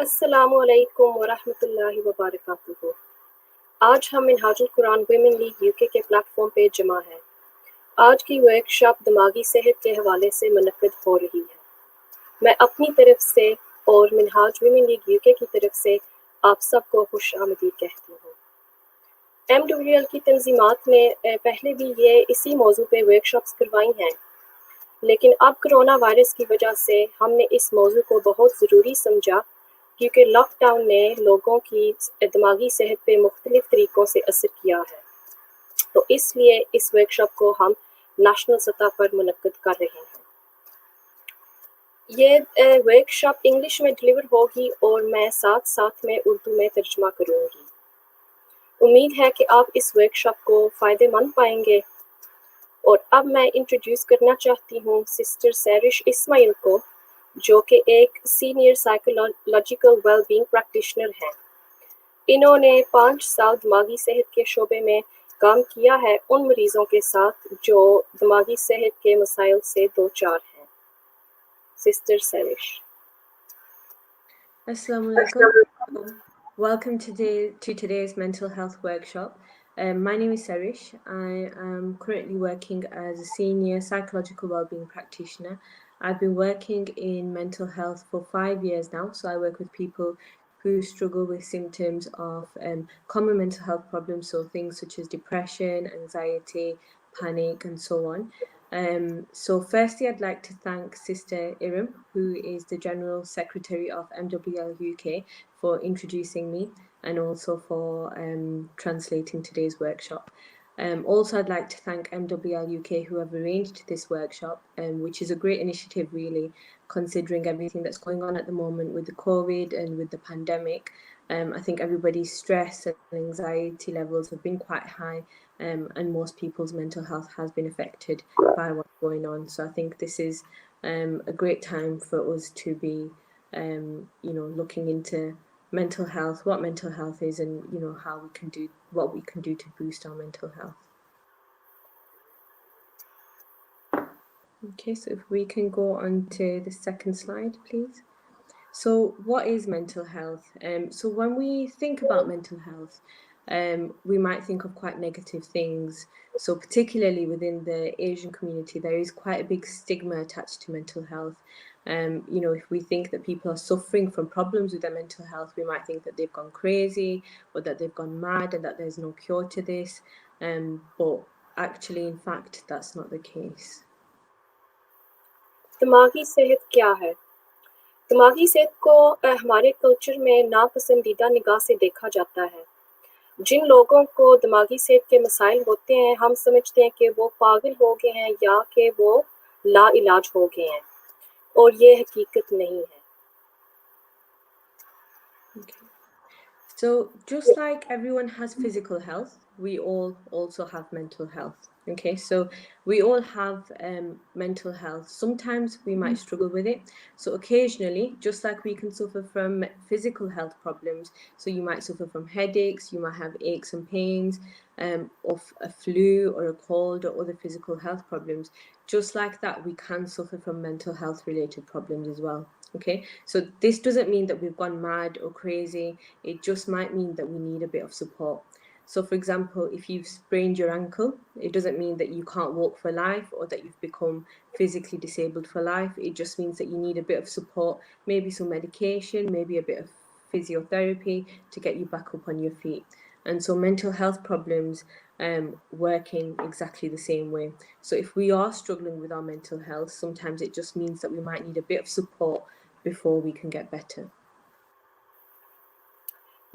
अस्सलामु अलैकुम वरहमतुल्लाहि वबरकातुहू। आज हम Minhajul Quran women league UK के प्लेटफॉर्म पे जमा हैं। आज की वर्कशॉप दिमागी सेहत के हवाले से मुनक्किद हो रही है। मैं अपनी तरफ से और मिनहाज वुमेन लीग यूके की तरफ से आप सबको खुश आमदीद कहती हूँ। MWL की तंजीमात ने पहले भी ये इसी मौजू पे वर्कशॉप्स करवाई हैं, लेकिन अब कोरोना वायरस की वजह से हमने इस मौजू को बहुत ज़रूरी समझा, क्योंकि लॉकडाउन ने लोगों की दिमागी सेहत पे मुख्तलिफ तरीक़ों से असर किया है। तो इसलिए इस वर्कशॉप को हम नेशनल सतह पर मुनक्किद कर रहे हैं। ये वर्कशॉप इंग्लिश में डिलीवर होगी और मैं साथ साथ में उर्दू में तर्जुमा करूँगी। उम्मीद है कि आप इस वर्कशॉप को फ़ायदेमंद पाएंगे। और अब मैं इंट्रोड्यूस करना चाहती हूँ सिस्टर सैरिश इस्माइल को, जो कि एक सीनियर साइकोलॉजिकल वेलबींग प्रैक्टिशनर हैं। इन्होंने 5 साल दिमागी सेहत के शोबे में काम किया है उन मरीजों के साथ जो दिमागी सेहत के मसाइल से दो चार हैं। Sister सैरिश। Assalamu alaikum. Welcome to today's mental health workshop. My name is Sarish. I am currently working as a senior psychological wellbeing practitioner. I've been working in mental health for 5 years now. So I work with people who struggle with symptoms of common mental health problems, so things such as depression, anxiety, panic, and so on. So firstly, I'd like to thank Sister Iram, who is the General Secretary of MWL UK, for introducing me and also for translating today's workshop. Also, I'd like to thank MWL UK who have arranged this workshop, which is a great initiative really, considering everything that's going on at the moment with the COVID and with the pandemic. I think everybody's stress and anxiety levels have been quite high, and most people's mental health has been affected by what's going on. So I think this is a great time for us to be, looking into mental health, what mental health is, and how we can do what we can do to boost our mental health. Okay, so if we can go on to the second slide, please. So what is mental health? So when we think about mental health, we might think of quite negative things. So particularly within the Asian community, there is quite a big stigma attached to mental health. If we think that people are suffering from problems with their mental health, we might think that they've gone crazy or that they've gone mad and that there's no cure to this. But actually, in fact, that's not the case. दिमागी सेहत क्या है? दिमागी सेहत को हमारे culture में नापसंदीदा निगाह से देखा जाता है। जिन लोगों को दिमागी सेहत के मसाइल होते हैं, हम समझते हैं कि वो पागल हो गए हैं या कि वो लाइलाज हो गए हैं, और ये हकीकत नहीं है। Okay. So just like everyone has physical health, we all also have mental health. Okay, so we all have mental health. Sometimes we might struggle with it. So occasionally, just like we can suffer from physical health problems, so you might suffer from headaches, you might have aches and pains, of a flu or a cold or other physical health problems. Just like that, we can suffer from mental health related problems as well. Okay, so this doesn't mean that we've gone mad or crazy. It just might mean that we need a bit of support. So for example, if you've sprained your ankle, it doesn't mean that you can't walk for life or that you've become physically disabled for life. It just means that you need a bit of support, maybe some medication, maybe a bit of physiotherapy to get you back up on your feet. And so mental health problems working exactly the same way. So if we are struggling with our mental health, sometimes it just means that we might need a bit of support before we can get better.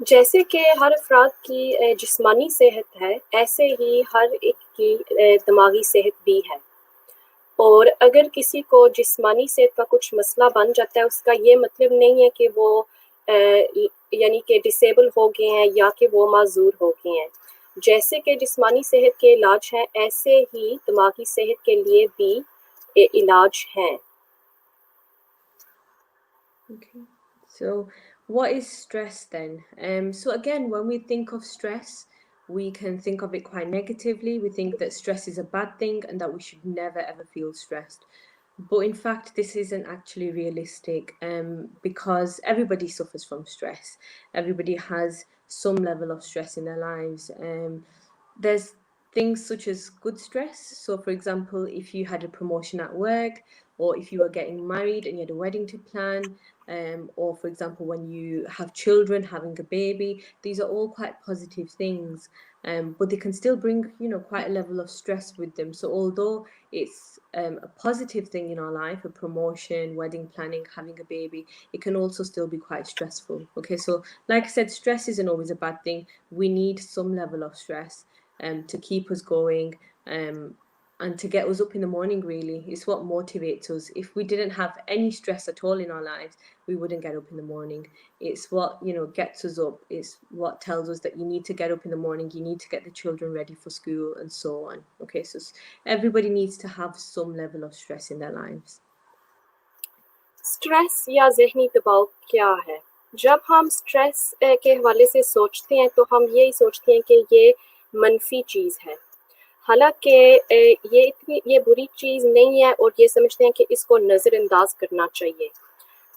जैसे कि हर अफराद की जिस्मानी सेहत है, ऐसे ही हर एक की दिमागी सेहत भी है। और अगर किसी को जिस्मानी सेहत का कुछ मसला बन जाता है, उसका ये मतलब नहीं है कि वो यानी कि डिसेबल हो गए हैं या कि वो माजूर हो गए हैं। जैसे कि जिस्मानी सेहत के इलाज हैं, ऐसे ही दिमागी सेहत के लिए भी इलाज हैं। Okay, so what is stress then? So again, when we think of stress, we can think of it quite negatively. We think that stress is a bad thing and that we should never ever feel stressed. But in fact, this isn't actually realistic because everybody suffers from stress. Everybody has some level of stress in their lives. There's things such as good stress. So, for example, if you had a promotion at work, or if you were getting married and you had a wedding to plan, or for example, when you have children, having a baby, these are all quite positive things. But they can still bring, quite a level of stress with them. So, although it's a positive thing in our life, a promotion, wedding planning, having a baby, it can also still be quite stressful. Okay, so like I said, stress isn't always a bad thing. We need some level of stress to keep us going and to get us up in the morning. Really, it's what motivates us. If we didn't have any stress at all in our lives, we wouldn't get up in the morning. It's what gets us up. It's what tells us that you need to get up in the morning, you need to get the children ready for school, and so on. Okay, so everybody needs to have some level of stress in their lives. Stress या ज़हनी दबाव क्या है? जब हम stress के हवाले से सोचते हैं तो हम यही सोचते हैं कि ये मनफी चीज़ है। हालांकि ये बुरी चीज़ नहीं है और ये समझते हैं कि इसको नज़रअंदाज करना चाहिए,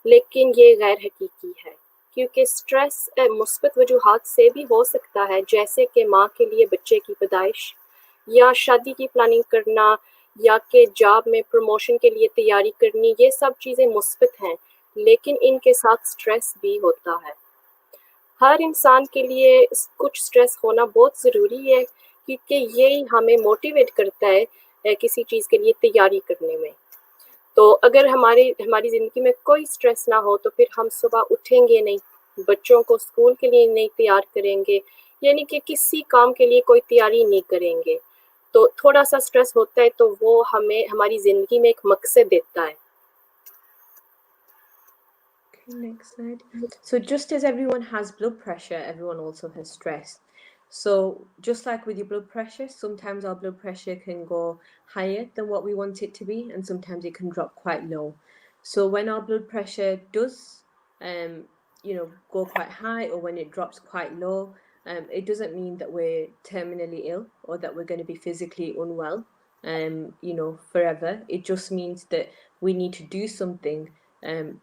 लेकिन ये गैर हकीकी है क्योंकि स्ट्रेस मुस्बत वजूहात से भी हो सकता है, जैसे कि माँ के लिए बच्चे की पैदाइश या शादी की प्लानिंग करना या कि जॉब में प्रमोशन के लिए तैयारी करनी। ये सब चीज़ें मुस्बत हैं, लेकिन इनके साथ स्ट्रेस भी होता है। हर इंसान के लिए कुछ स्ट्रेस होना बहुत ज़रूरी है क्योंकि यही हमें मोटिवेट करता है किसी चीज़ के लिए तैयारी करने में। तो अगर हमारी ज़िंदगी में कोई स्ट्रेस ना हो तो फिर हम सुबह उठेंगे नहीं, बच्चों को स्कूल के लिए नहीं तैयार करेंगे, यानी कि किसी काम के लिए कोई तैयारी नहीं करेंगे। तो थोड़ा सा स्ट्रेस होता है तो वो हमें हमारी ज़िंदगी में एक मकसद देता है। Okay, next slide. So just as everyone has blood pressure, everyone also has stress. So just like with your blood pressure, sometimes our blood pressure can go higher than what we want it to be, and sometimes it can drop quite low. So when our blood pressure does, go quite high, or when it drops quite low, it doesn't mean that we're terminally ill or that we're going to be physically unwell, forever. It just means that we need to do something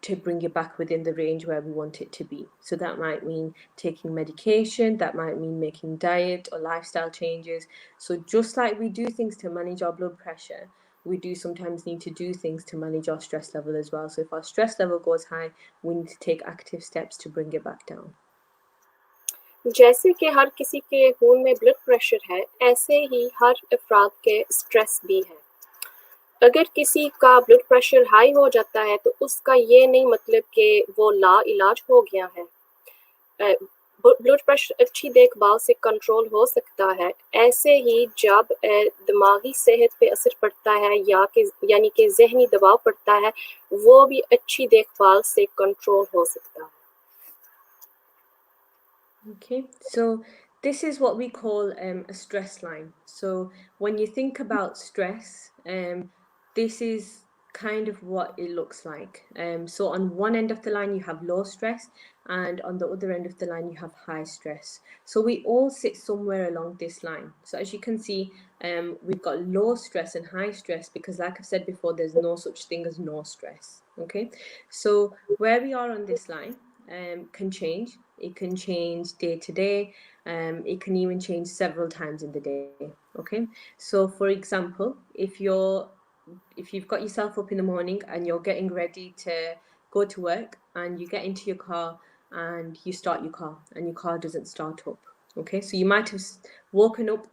to bring it back within the range where we want it to be. So that might mean taking medication, that might mean making diet or lifestyle changes. So just like we do things to manage our blood pressure, we do sometimes need to do things to manage our stress level as well. So if our stress level goes high, we need to take active steps to bring it back down. जैसे कि हर किसी के खून में blood pressure है, ऐसे ही हर अफराद के स्ट्रेस भी है। अगर किसी का ब्लड प्रेशर हाई हो जाता है तो उसका ये नहीं मतलब कि वो लाइलाज हो गया है। ब्लड प्रेशर अच्छी देखभाल से कंट्रोल हो सकता है। ऐसे ही जब दिमागी सेहत पे असर पड़ता है यानी कि ज़हनी दबाव पड़ता है, वो भी अच्छी देखभाल से कंट्रोल हो सकता है। Okay, so this is what we call a stress line. So when you think about stress, this is kind of what it looks like. So on one end of the line you have low stress, and on the other end of the line you have high stress. So we all sit somewhere along this line. So as you can see, we've got low stress and high stress because, like I've said before, there's no such thing as no stress. Okay, so where we are on this line can change. It can change day to day. It can even change several times in the day. Okay, so for example, if you've got yourself up in the morning and you're getting ready to go to work, and you get into your car and you start your car and your car doesn't start up. Okay, so you might have woken up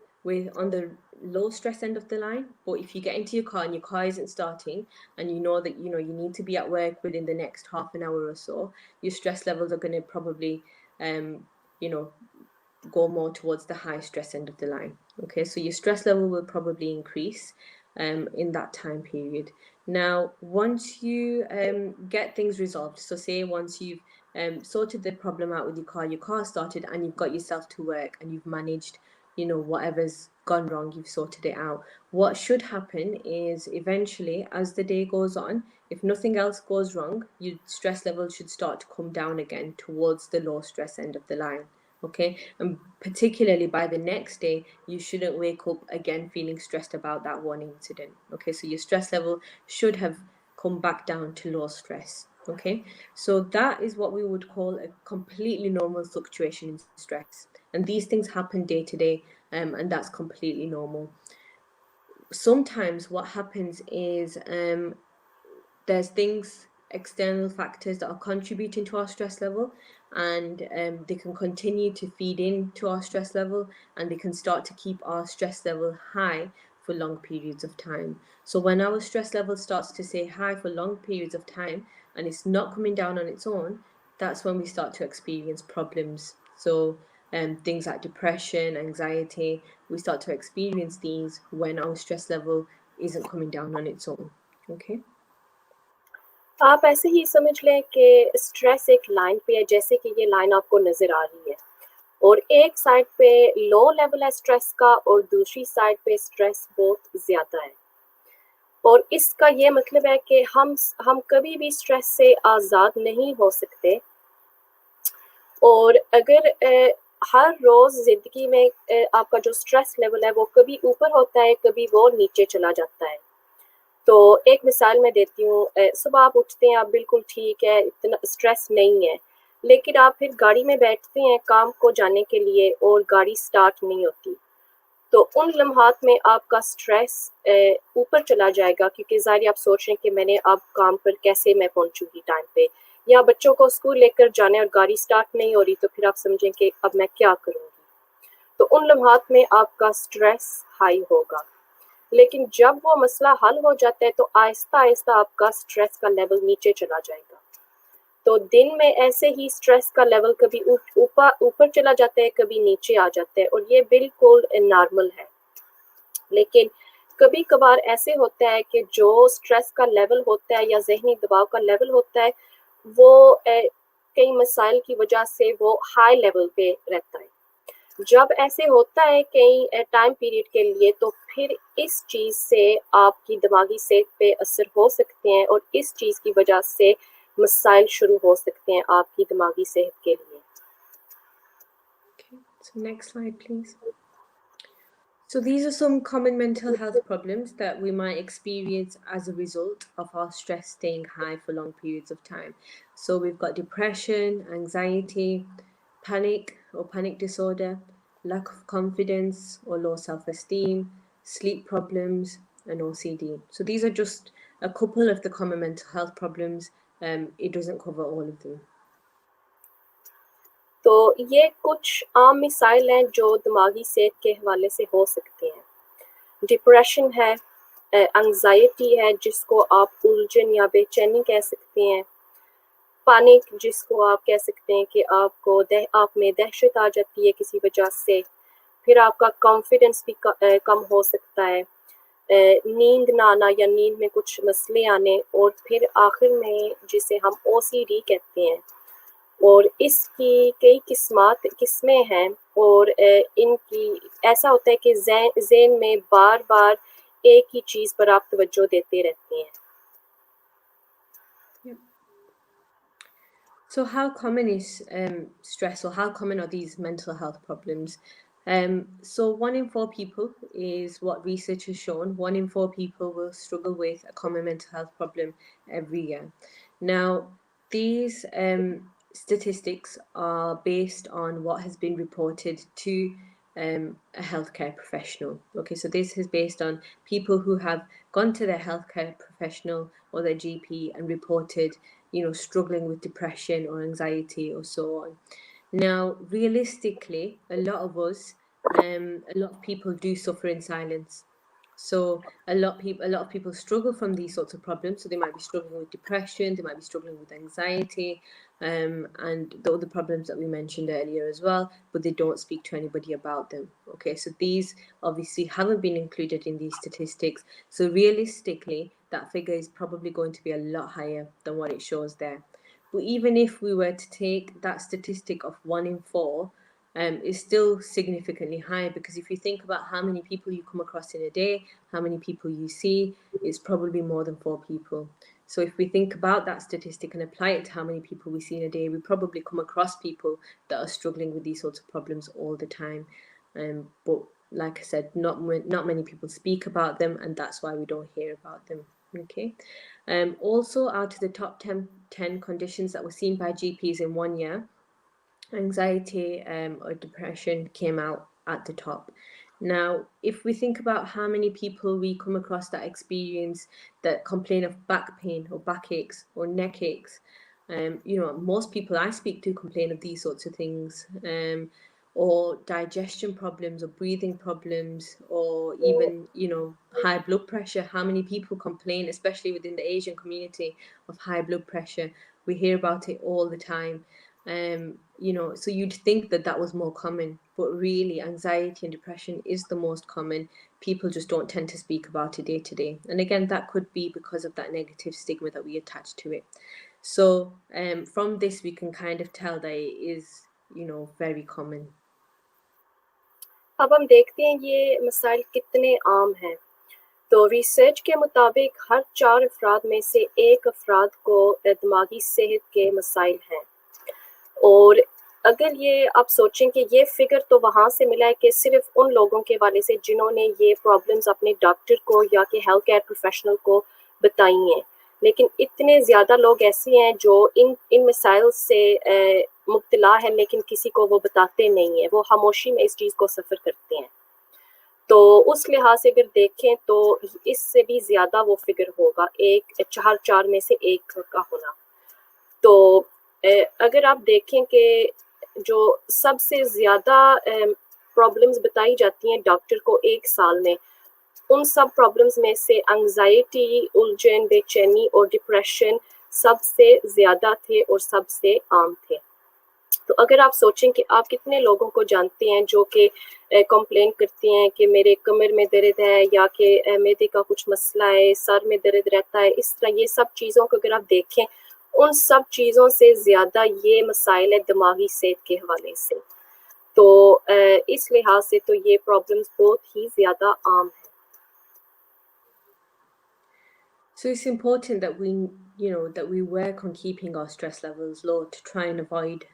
on the low stress end of the line, but if you get into your car and your car isn't starting, and you know that you need to be at work within the next half an hour or so, your stress levels are going to probably go more towards the high stress end of the line. Okay, so your stress level will probably increase in that time period. Now, once you get things resolved, so say once you've sorted the problem out with your car started, and you've got yourself to work, and you've managed, whatever's gone wrong, you've sorted it out. What should happen is eventually, as the day goes on, if nothing else goes wrong, your stress level should start to come down again towards the low stress end of the line. Okay, and particularly by the next day, you shouldn't wake up again feeling stressed about that one incident. Okay, so your stress level should have come back down to low stress. Okay, so that is what we would call a completely normal fluctuation in stress, and these things happen day to day, and that's completely normal. Sometimes what happens is there's things, external factors that are contributing to our stress level, and they can continue to feed into our stress level, and they can start to keep our stress level high for long periods of time. So when our stress level starts to stay high for long periods of time and it's not coming down on its own, that's when we start to experience problems. So things like depression, anxiety, we start to experience these when our stress level isn't coming down on its own. Okay. आप ऐसे ही समझ लें कि stress एक line पे है, जैसे कि ये लाइन आपको नज़र आ रही है, और एक साइड पे लो लेवल है स्ट्रेस का और दूसरी साइड पे स्ट्रेस बहुत ज़्यादा है। और इसका ये मतलब है कि हम कभी भी स्ट्रेस से आज़ाद नहीं हो सकते, और अगर हर रोज़ ज़िंदगी में आपका जो स्ट्रेस लेवल है वो कभी ऊपर होता है, कभी वो नीचे चला जाता है। तो एक मिसाल मैं देती हूँ, सुबह आप उठते हैं, आप बिल्कुल ठीक है, इतना स्ट्रेस नहीं है, लेकिन आप फिर गाड़ी में बैठते हैं काम को जाने के लिए और गाड़ी स्टार्ट नहीं होती, तो उन लम्हात में आपका स्ट्रेस ऊपर चला जाएगा, क्योंकि ज़ाहिर आप सोच रहे हैं कि मैंने अब काम पर कैसे मैं पहुंचूंगी टाइम पे, या बच्चों को स्कूल लेकर जाने और गाड़ी स्टार्ट नहीं हो रही, तो फिर आप समझें कि अब मैं क्या करूंगी। तो उन लम्हात में आपका स्ट्रेस हाई होगा, लेकिन जब वो मसला हल हो जाता है तो आहिस्ता आहिस्ता आपका स्ट्रेस का लेवल नीचे चला जाएगा। तो दिन में ऐसे ही स्ट्रेस का लेवल कभी ऊपर चला जाता है, कभी नीचे आ जाता है, और ये बिल्कुल नॉर्मल है। लेकिन कभी कभार ऐसे होता है कि जो स्ट्रेस का लेवल होता है या जहनी दबाव का लेवल होता है, वो कई मसाइल की वजह से वो हाई लेवल पे रहता है। जब ऐसे होता है कई टाइम पीरियड के लिए, तो फिर इस चीज़ से आपकी दिमागी सेहत पे असर हो सकते हैं, और इस चीज़ की वजह से मसाइल शुरू हो सकते हैं आपकी दिमागी सेहत के लिए। Okay, so next slide, please. So these are some common mental health problems that we might experience as a result of our stress staying high for long periods of time. So we've got depression, anxiety, panic or panic disorder, lack of confidence or low self-esteem, sleep problems, and OCD. So these are just a couple of the common mental health problems. It doesn't cover all of them. तो ये कुछ आम missile हैं जो दिमागी सेहत के हवाले से हो सकते हैं। डिप्रेशन है, एंजाइटी है जिसको आप उलझन या बेचैनी कह सकते हैं, पैनिक जिसको आप कह सकते हैं कि आप में दहशत आ जाती है किसी वजह से, फिर आपका कॉन्फिडेंस भी कम हो सकता है, नींद ना आना या नींद में कुछ मसले आने, और फिर आखिर में जिसे हम ओसीडी कहते हैं, और इसकी कई किस्में हैं, और इनकी ऐसा होता है कि ज़हन में बार बार एक ही चीज़ पर आप तवज्जो देते रहते हैं। Yep. So how common is stress, or how common are these mental health problems? So 1 in 4 people is what research has shown. 1 in 4 people will struggle with a common mental health problem every year. Now, these statistics are based on what has been reported to a healthcare professional. Okay, so this is based on people who have gone to their healthcare professional or their GP and reported, struggling with depression or anxiety or so on. Now, realistically, a lot of people do suffer in silence. So a lot of people struggle from these sorts of problems. So they might be struggling with depression, they might be struggling with anxiety, and the other problems that we mentioned earlier as well, but they don't speak to anybody about them. Okay, so these obviously haven't been included in these statistics. So realistically, that figure is probably going to be a lot higher than what it shows there. But even if we were to take that statistic of 1 in 4, is still significantly high, because if you think about how many people you come across in a day, how many people you see, it's probably more than 4 people. So if we think about that statistic and apply it to how many people we see in a day, we probably come across people that are struggling with these sorts of problems all the time. But like I said, not many people speak about them, and that's why we don't hear about them. Okay. Also, out of the top 10 conditions that were seen by GPs in 1 year, anxiety or depression came out at the top. Now, if we think about how many people we come across that experience that complain of back pain or backaches or neck aches, most people I speak to complain of these sorts of things, or digestion problems or breathing problems, or even, high blood pressure. How many people complain, especially within the Asian community, of high blood pressure? We hear about it all the time. So you'd think that that was more common, but really anxiety and depression is the most common. People just don't tend to speak about it day to day. And again, that could be because of that negative stigma that we attach to it. So from this, we can kind of tell that it is, very common. अब हम देखते हैं ये मसाइल कितने आम हैं। तो रिसर्च के मुताबिक हर 4 अफराद में से 1 अफराद को दिमागी सेहत के मसाइल हैं। और अगर ये आप सोचें कि ये फिगर तो वहाँ से मिला है कि सिर्फ उन लोगों के वाले से जिन्होंने ये प्रॉब्लम्स अपने डॉक्टर को या कि हेल्थ केयर प्रोफेशनल को बताई हैं, लेकिन इतने ज़्यादा लोग ऐसे हैं जो इन मसाइल से मुब्तला है लेकिन किसी को वो बताते नहीं हैं, वो खामोशी में इस चीज़ को सफ़र करते हैं। तो उस लिहाज से अगर देखें तो इससे भी ज़्यादा वो फिगर होगा, 4 में से 1 का होना। तो अगर आप देखें कि जो सबसे ज़्यादा प्रॉब्लम्स बताई जाती हैं डॉक्टर को 1 साल में, उन सब प्रॉब्लम्स में से एंग्जाइटी, उलझन, बेचैनी और डिप्रेशन सबसे ज़्यादा थे और सबसे आम थे। तो अगर आप सोचें कि आप कितने लोगों को जानते हैं जो कि कंप्लेन करते हैं कि मेरे कमर में दर्द है या कि मैदे का कुछ मसला है, सर में दर्द रहता है, इस तरह ये सब चीज़ों को अगर आप देखें, उन सब चीज़ों से ज़्यादा ये मसाइल है दिमागी सेहत के हवाले से। तो इस लिहाज से तो ये प्रॉब्लम्स बहुत ही ज़्यादा आम हैं। So it's important that we work on keeping our stress levels low to try and avoid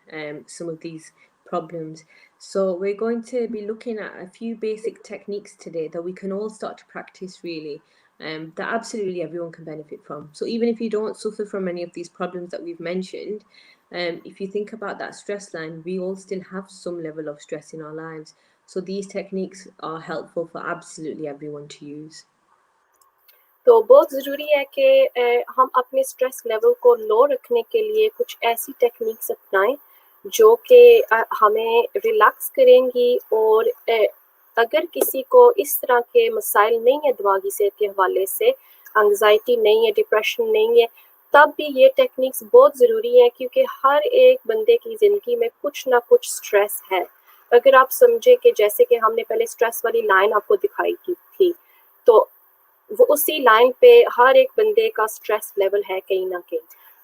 some of these problems. So we're going to be looking at a few basic techniques today that we can all start to practice really, that absolutely everyone can benefit from. So even if you don't suffer from any of these problems that we've mentioned, if you think about that stress line, we all still have some level of stress in our lives. So these techniques are helpful for absolutely everyone to use. तो बहुत ज़रूरी है कि हम अपने stress level को लो रखने के लिए कुछ ऐसी टेक्निक्स अपनाएं जो कि हमें रिलैक्स करेंगी। और अगर किसी को इस तरह के मसाइल नहीं है दिमागी सेहत के हवाले से, एंग्जाइटी नहीं है, डिप्रेशन नहीं है, तब भी ये टेक्निक्स बहुत ज़रूरी हैं क्योंकि हर एक बंदे की ज़िंदगी में कुछ ना कुछ स्ट्रेस है। अगर आप समझें कि जैसे कि हमने पहले स्ट्रेस वाली लाइन आपको दिखाई थी, तो वो उसी लाइन पे हर एक बंदे का स्ट्रेस लेवल है कहीं ना कहीं।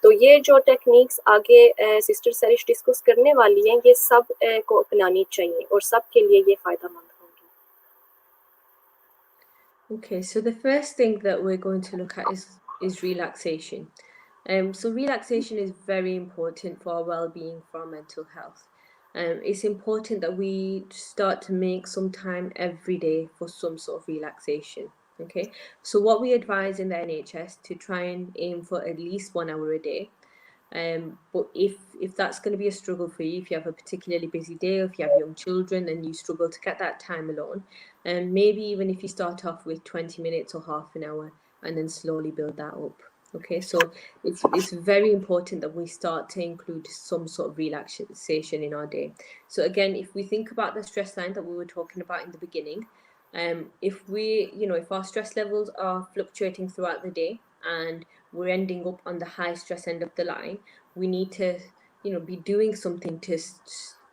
तो ये जो टेक्निक्स आगे सिस्टर सरिश डिस्कस करने वाली हैं, ये सब को अपनानी चाहिए और सब के लिए ये फ़ायदेमंद होंगी। Okay, so the first thing that we're going to look at is relaxation. So relaxation is very important for our well-being, for our mental health. It's important that we start to make some time every day for some sort of relaxation. Okay, so what we advise in the NHS to try and aim for at least 1 hour a day. But if that's going to be a struggle for you, if you have a particularly busy day, or if you have young children and you struggle to get that time alone, and maybe even if you start off with 20 minutes or half an hour and then slowly build that up. Okay, so it's very important that we start to include some sort of relaxation in our day. So again, if we think about the stress line that we were talking about in the beginning, if our stress levels are fluctuating throughout the day and we're ending up on the high stress end of the line, we need to be doing something to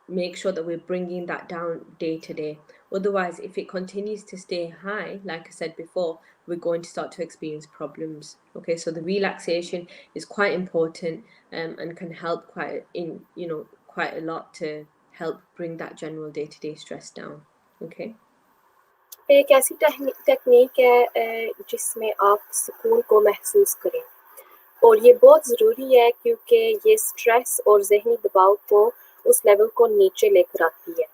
make sure that we're bringing that down day to day. Otherwise, if it continues to stay high, like I said before, we're going to start to experience problems. Okay, so the relaxation is quite important, and can help quite a lot to help bring that general day-to-day stress down. Okay. एक ऐसी technique है जिसमें आप सुकून को महसूस करें, और ये बहुत ज़रूरी है क्योंकि ये स्ट्रेस और जहनी दबाव को उस लेवल को नीचे लेकर आती है।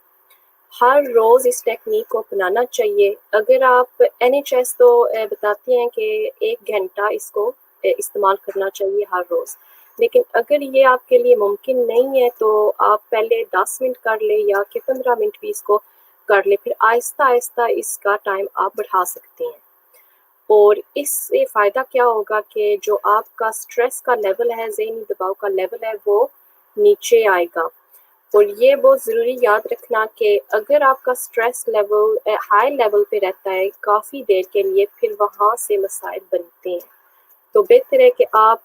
हर रोज़ इस टेक्निक को अपनाना चाहिए। अगर आप NHS तो बताती हैं कि 1 घंटा इसको इस्तेमाल करना चाहिए हर रोज़, लेकिन अगर ये आपके लिए मुमकिन नहीं है तो आप पहले 10 मिनट कर लें या कि 15 मिनट भी इसको कर लें, फिर आहिस्ता-आहिस्ता इसका टाइम आप बढ़ा सकते हैं। और इससे फ़ायदा क्या होगा कि जो आपका स्ट्रेस का लेवल है, ज़हनी दबाव का लेवल है, वो नीचे आएगा। और ये बहुत ज़रूरी याद रखना कि अगर आपका स्ट्रेस लेवल हाई लेवल पे रहता है काफ़ी देर के लिए, फिर वहाँ से मसाइल बनते हैं। तो बेहतर है कि आप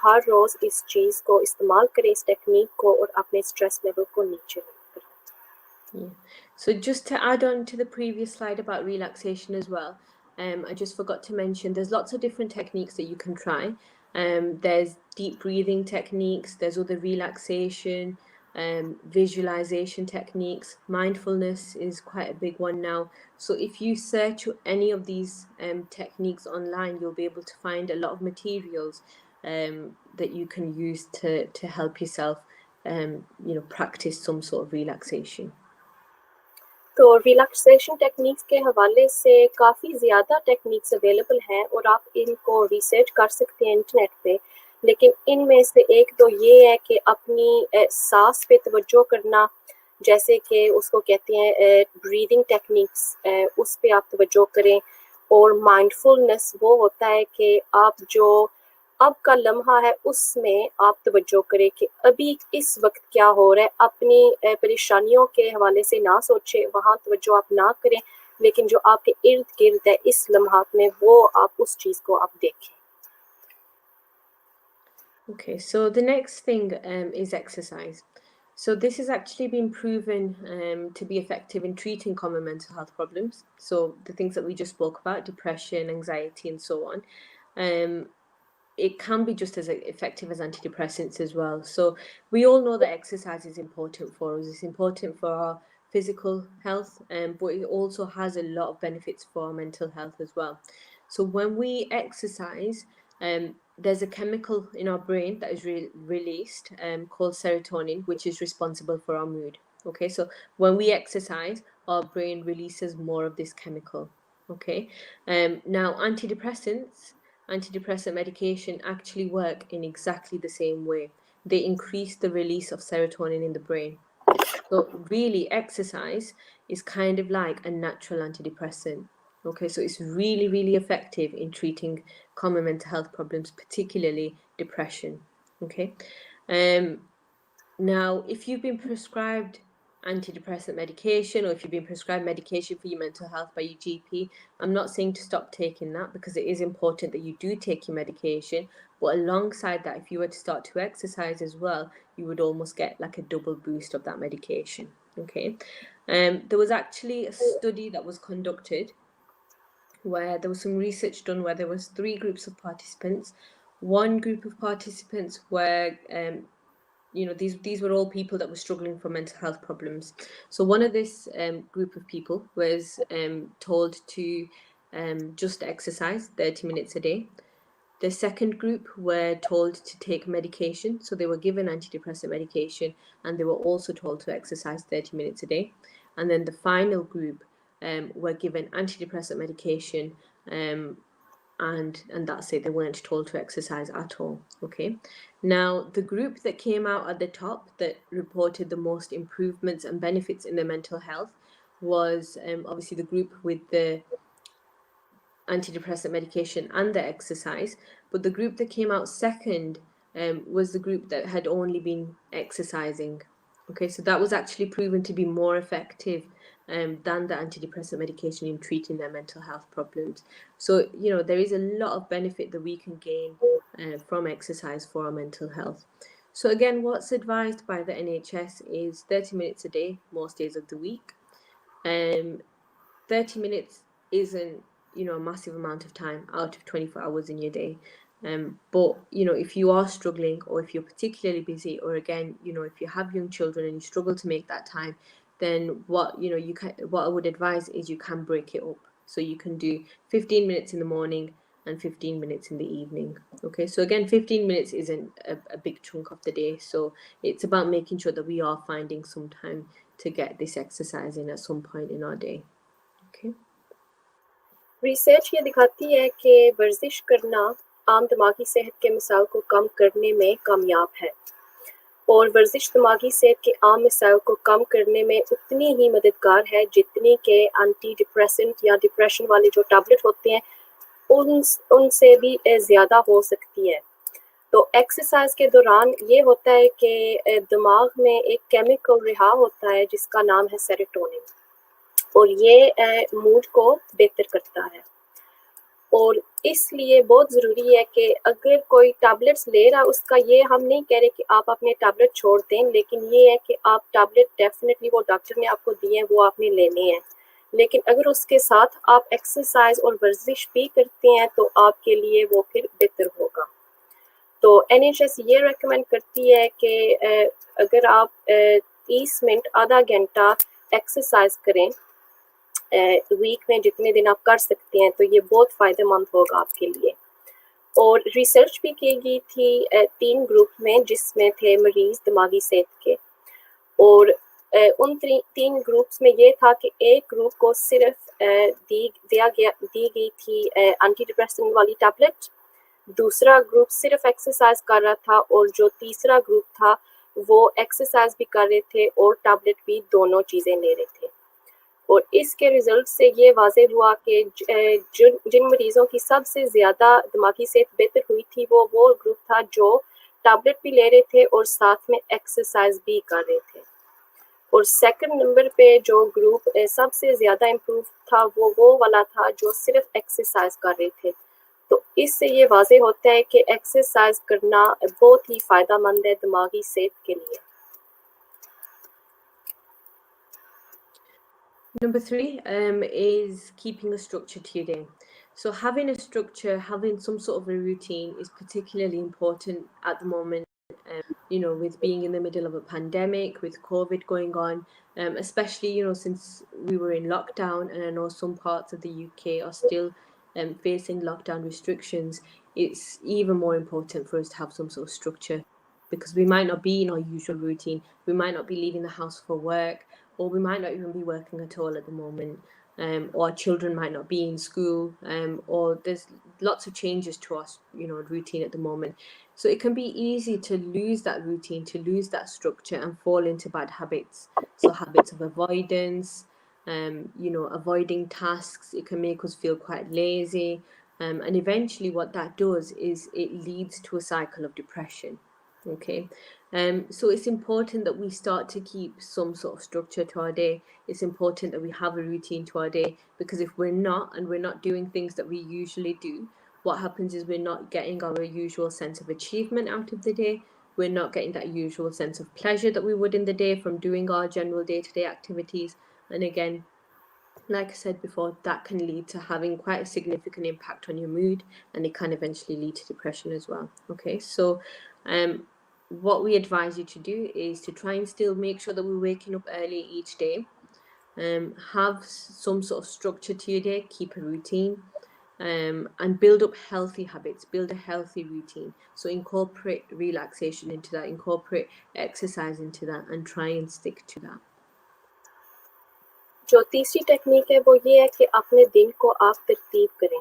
हर रोज़ इस चीज़ को इस्तेमाल करें, इस टेक्निक को, और अपने स्ट्रेस लेवल को नीचे करें। Yeah. So just to add on to the previous slide about relaxation as well, I just forgot to mention there's lots of different techniques that you can try. There's deep breathing techniques, there's other relaxation, visualization techniques. Mindfulness is quite a big one now. So if you search any of these techniques online, you'll be able to find a lot of materials that you can use to help yourself, practice some sort of relaxation. तो relaxation techniques के हवाले से काफ़ी ज़्यादा techniques available हैं और आप इनको रिसर्च कर सकते हैं इंटरनेट पे। लेकिन इनमें से एक तो ये है कि अपनी सांस पे तवज्जो करना, जैसे कि उसको कहते हैं ब्रीदिंग टेक्निक्स, उस पे आप तवज्जो करें। और माइंडफुलनेस वो होता है कि आप जो अब का लम्हा है उसमें आप तवज्जो करें कि अभी इस वक्त क्या हो रहा है। अपनी परेशानियों के हवाले से ना सोचें, वहाँ तवज्जो आप ना करें, लेकिन जो आपके इर्द गिर्द है इस लम्हात में, वो आप उस चीज़ को आप देखें। Okay, so the next thing is exercise. So this has actually been proven to be effective in treating common mental health problems. So the things that we just spoke about, depression, anxiety, and so on. It can be just as effective as antidepressants as well. So we all know that exercise is important for us. It's important for our physical health, but it also has a lot of benefits for our mental health as well. So when we exercise, there's a chemical in our brain that is released called serotonin, which is responsible for our mood. Okay, so when we exercise, our brain releases more of this chemical. Okay, now antidepressant medication actually work in exactly the same way. They increase the release of serotonin in the brain. So really, exercise is kind of like a natural antidepressant. Okay, so it's really, really effective in treating common mental health problems, particularly depression. Okay, now if you've been prescribed antidepressant medication, or if you've been prescribed medication for your mental health by your GP, I'm not saying to stop taking that, because it is important that you do take your medication. But alongside that, if you were to start to exercise as well, you would almost get like a double boost of that medication. Okay, there was actually a study that was conducted where there was some research done where there was 3 groups of participants. One group of participants were these were all people that were struggling from mental health problems. So one of this group of people was told to just exercise 30 minutes a day. The second group were told to take medication, so they were given antidepressant medication, and they were also told to exercise 30 minutes a day. And then the final group were given antidepressant medication, and that's it. They weren't told to exercise at all. Okay, now the group that came out at the top that reported the most improvements and benefits in their mental health was obviously the group with the antidepressant medication and the exercise. But the group that came out second was the group that had only been exercising. Okay, so that was actually proven to be more effective than the antidepressant medication in treating their mental health problems. So, there is a lot of benefit that we can gain from exercise for our mental health. So, again, what's advised by the NHS is 30 minutes a day, most days of the week. 30 minutes isn't, a massive amount of time out of 24 hours in your day. But, if you are struggling, or if you're particularly busy, or again, if you have young children and you struggle to make that time, then what I would advise is you can break it up. So you can do 15 minutes in the morning and 15 minutes in the evening. Okay, so again, 15 minutes isn't a big chunk of the day. So it's about making sure that we are finding some time to get this exercise in at some point in our day. Okay. Research ये दिखाती है कि वर्जिश करना आम दिमागी सेहत के मसाइल को कम करने में कामयाब है और वर्जिश दिमागी सेहत के आम मसाइल को कम करने में उतनी ही मददगार है जितनी के एंटी डिप्रेसेंट या डिप्रेशन वाले जो टैबलेट होते हैं उनसे भी ज़्यादा हो सकती है। तो एक्सरसाइज के दौरान ये होता है कि दिमाग में एक केमिकल रिहा होता है जिसका नाम है सेरोटोनिन और ये मूड को बेहतर करता है और इसलिए बहुत ज़रूरी है कि अगर कोई टैबलेट्स ले रहा है उसका ये हम नहीं कह रहे कि आप अपने टैबलेट छोड़ दें, लेकिन ये है कि आप टैबलेट डेफिनेटली वो डॉक्टर ने आपको दिए हैं वो आपने लेने हैं, लेकिन अगर उसके साथ आप एक्सरसाइज और वर्जिश भी करते हैं तो आपके लिए वो फिर बेहतर होगा। तो NHS ये रेकमेंड करती है कि अगर आप 30 मिनट आधा घंटा एक्सरसाइज करें वीक में जितने दिन आप कर सकते हैं तो ये बहुत फ़ायदेमंद होगा आपके लिए। और रिसर्च भी की गई थी 3 ग्रुप में जिसमें थे मरीज़ दिमागी सेहत के और उन 3 ग्रुप्स में ये था कि एक ग्रुप को सिर्फ दी गई थी एंटी डिप्रेसेंट वाली टैबलेट, दूसरा ग्रुप सिर्फ एक्सरसाइज कर रहा था और जो तीसरा ग्रुप था वो एक्सरसाइज भी कर रहे थे और टैबलेट भी, दोनों चीज़ें ले रहे थे। और इसके रिजल्ट से ये वाज़ेह हुआ कि जिन मरीज़ों की सबसे ज़्यादा दिमागी सेहत बेहतर हुई थी वो ग्रुप था जो टैबलेट भी ले रहे थे और साथ में एक्सरसाइज भी कर रहे थे। और सेकंड नंबर पे जो ग्रुप सबसे ज़्यादा इम्प्रूव था वो वाला था जो सिर्फ एक्सरसाइज कर रहे थे। तो इससे ये वाज़ेह होता है कि एक्सरसाइज करना बहुत ही फ़ायदेमंद है दिमागी सेहत के लिए। Number 3 is keeping a structure to your day. So having a structure, having some sort of a routine is particularly important at the moment. With being in the middle of a pandemic, with COVID going on, especially, since we were in lockdown, and I know some parts of the UK are still facing lockdown restrictions, it's even more important for us to have some sort of structure because we might not be in our usual routine. We might not be leaving the house for work, or we might not even be working at all at the moment. Or our children might not be in school, or there's lots of changes to our routine at the moment. So it can be easy to lose that routine, to lose that structure and fall into bad habits. So habits of avoidance, avoiding tasks, it can make us feel quite lazy. And eventually what that does is it leads to a cycle of depression. Okay, so it's important that we start to keep some sort of structure to our day. It's important that we have a routine to our day, because if we're not, and we're not doing things that we usually do, what happens is we're not getting our usual sense of achievement out of the day. We're not getting that usual sense of pleasure that we would in the day from doing our general day-to-day activities. And again, like I said before, that can lead to having quite a significant impact on your mood, and it can eventually lead to depression as well. Okay, so what we advise you to do is to try and still make sure that we're waking up early each day, have some sort of structure to your day, keep a routine, and build up healthy habits, build a healthy routine. So incorporate relaxation into that, incorporate exercise into that, and try and stick to that. जो तीसरी technique है वो ये है कि अपने दिन को आप तरतीब करें।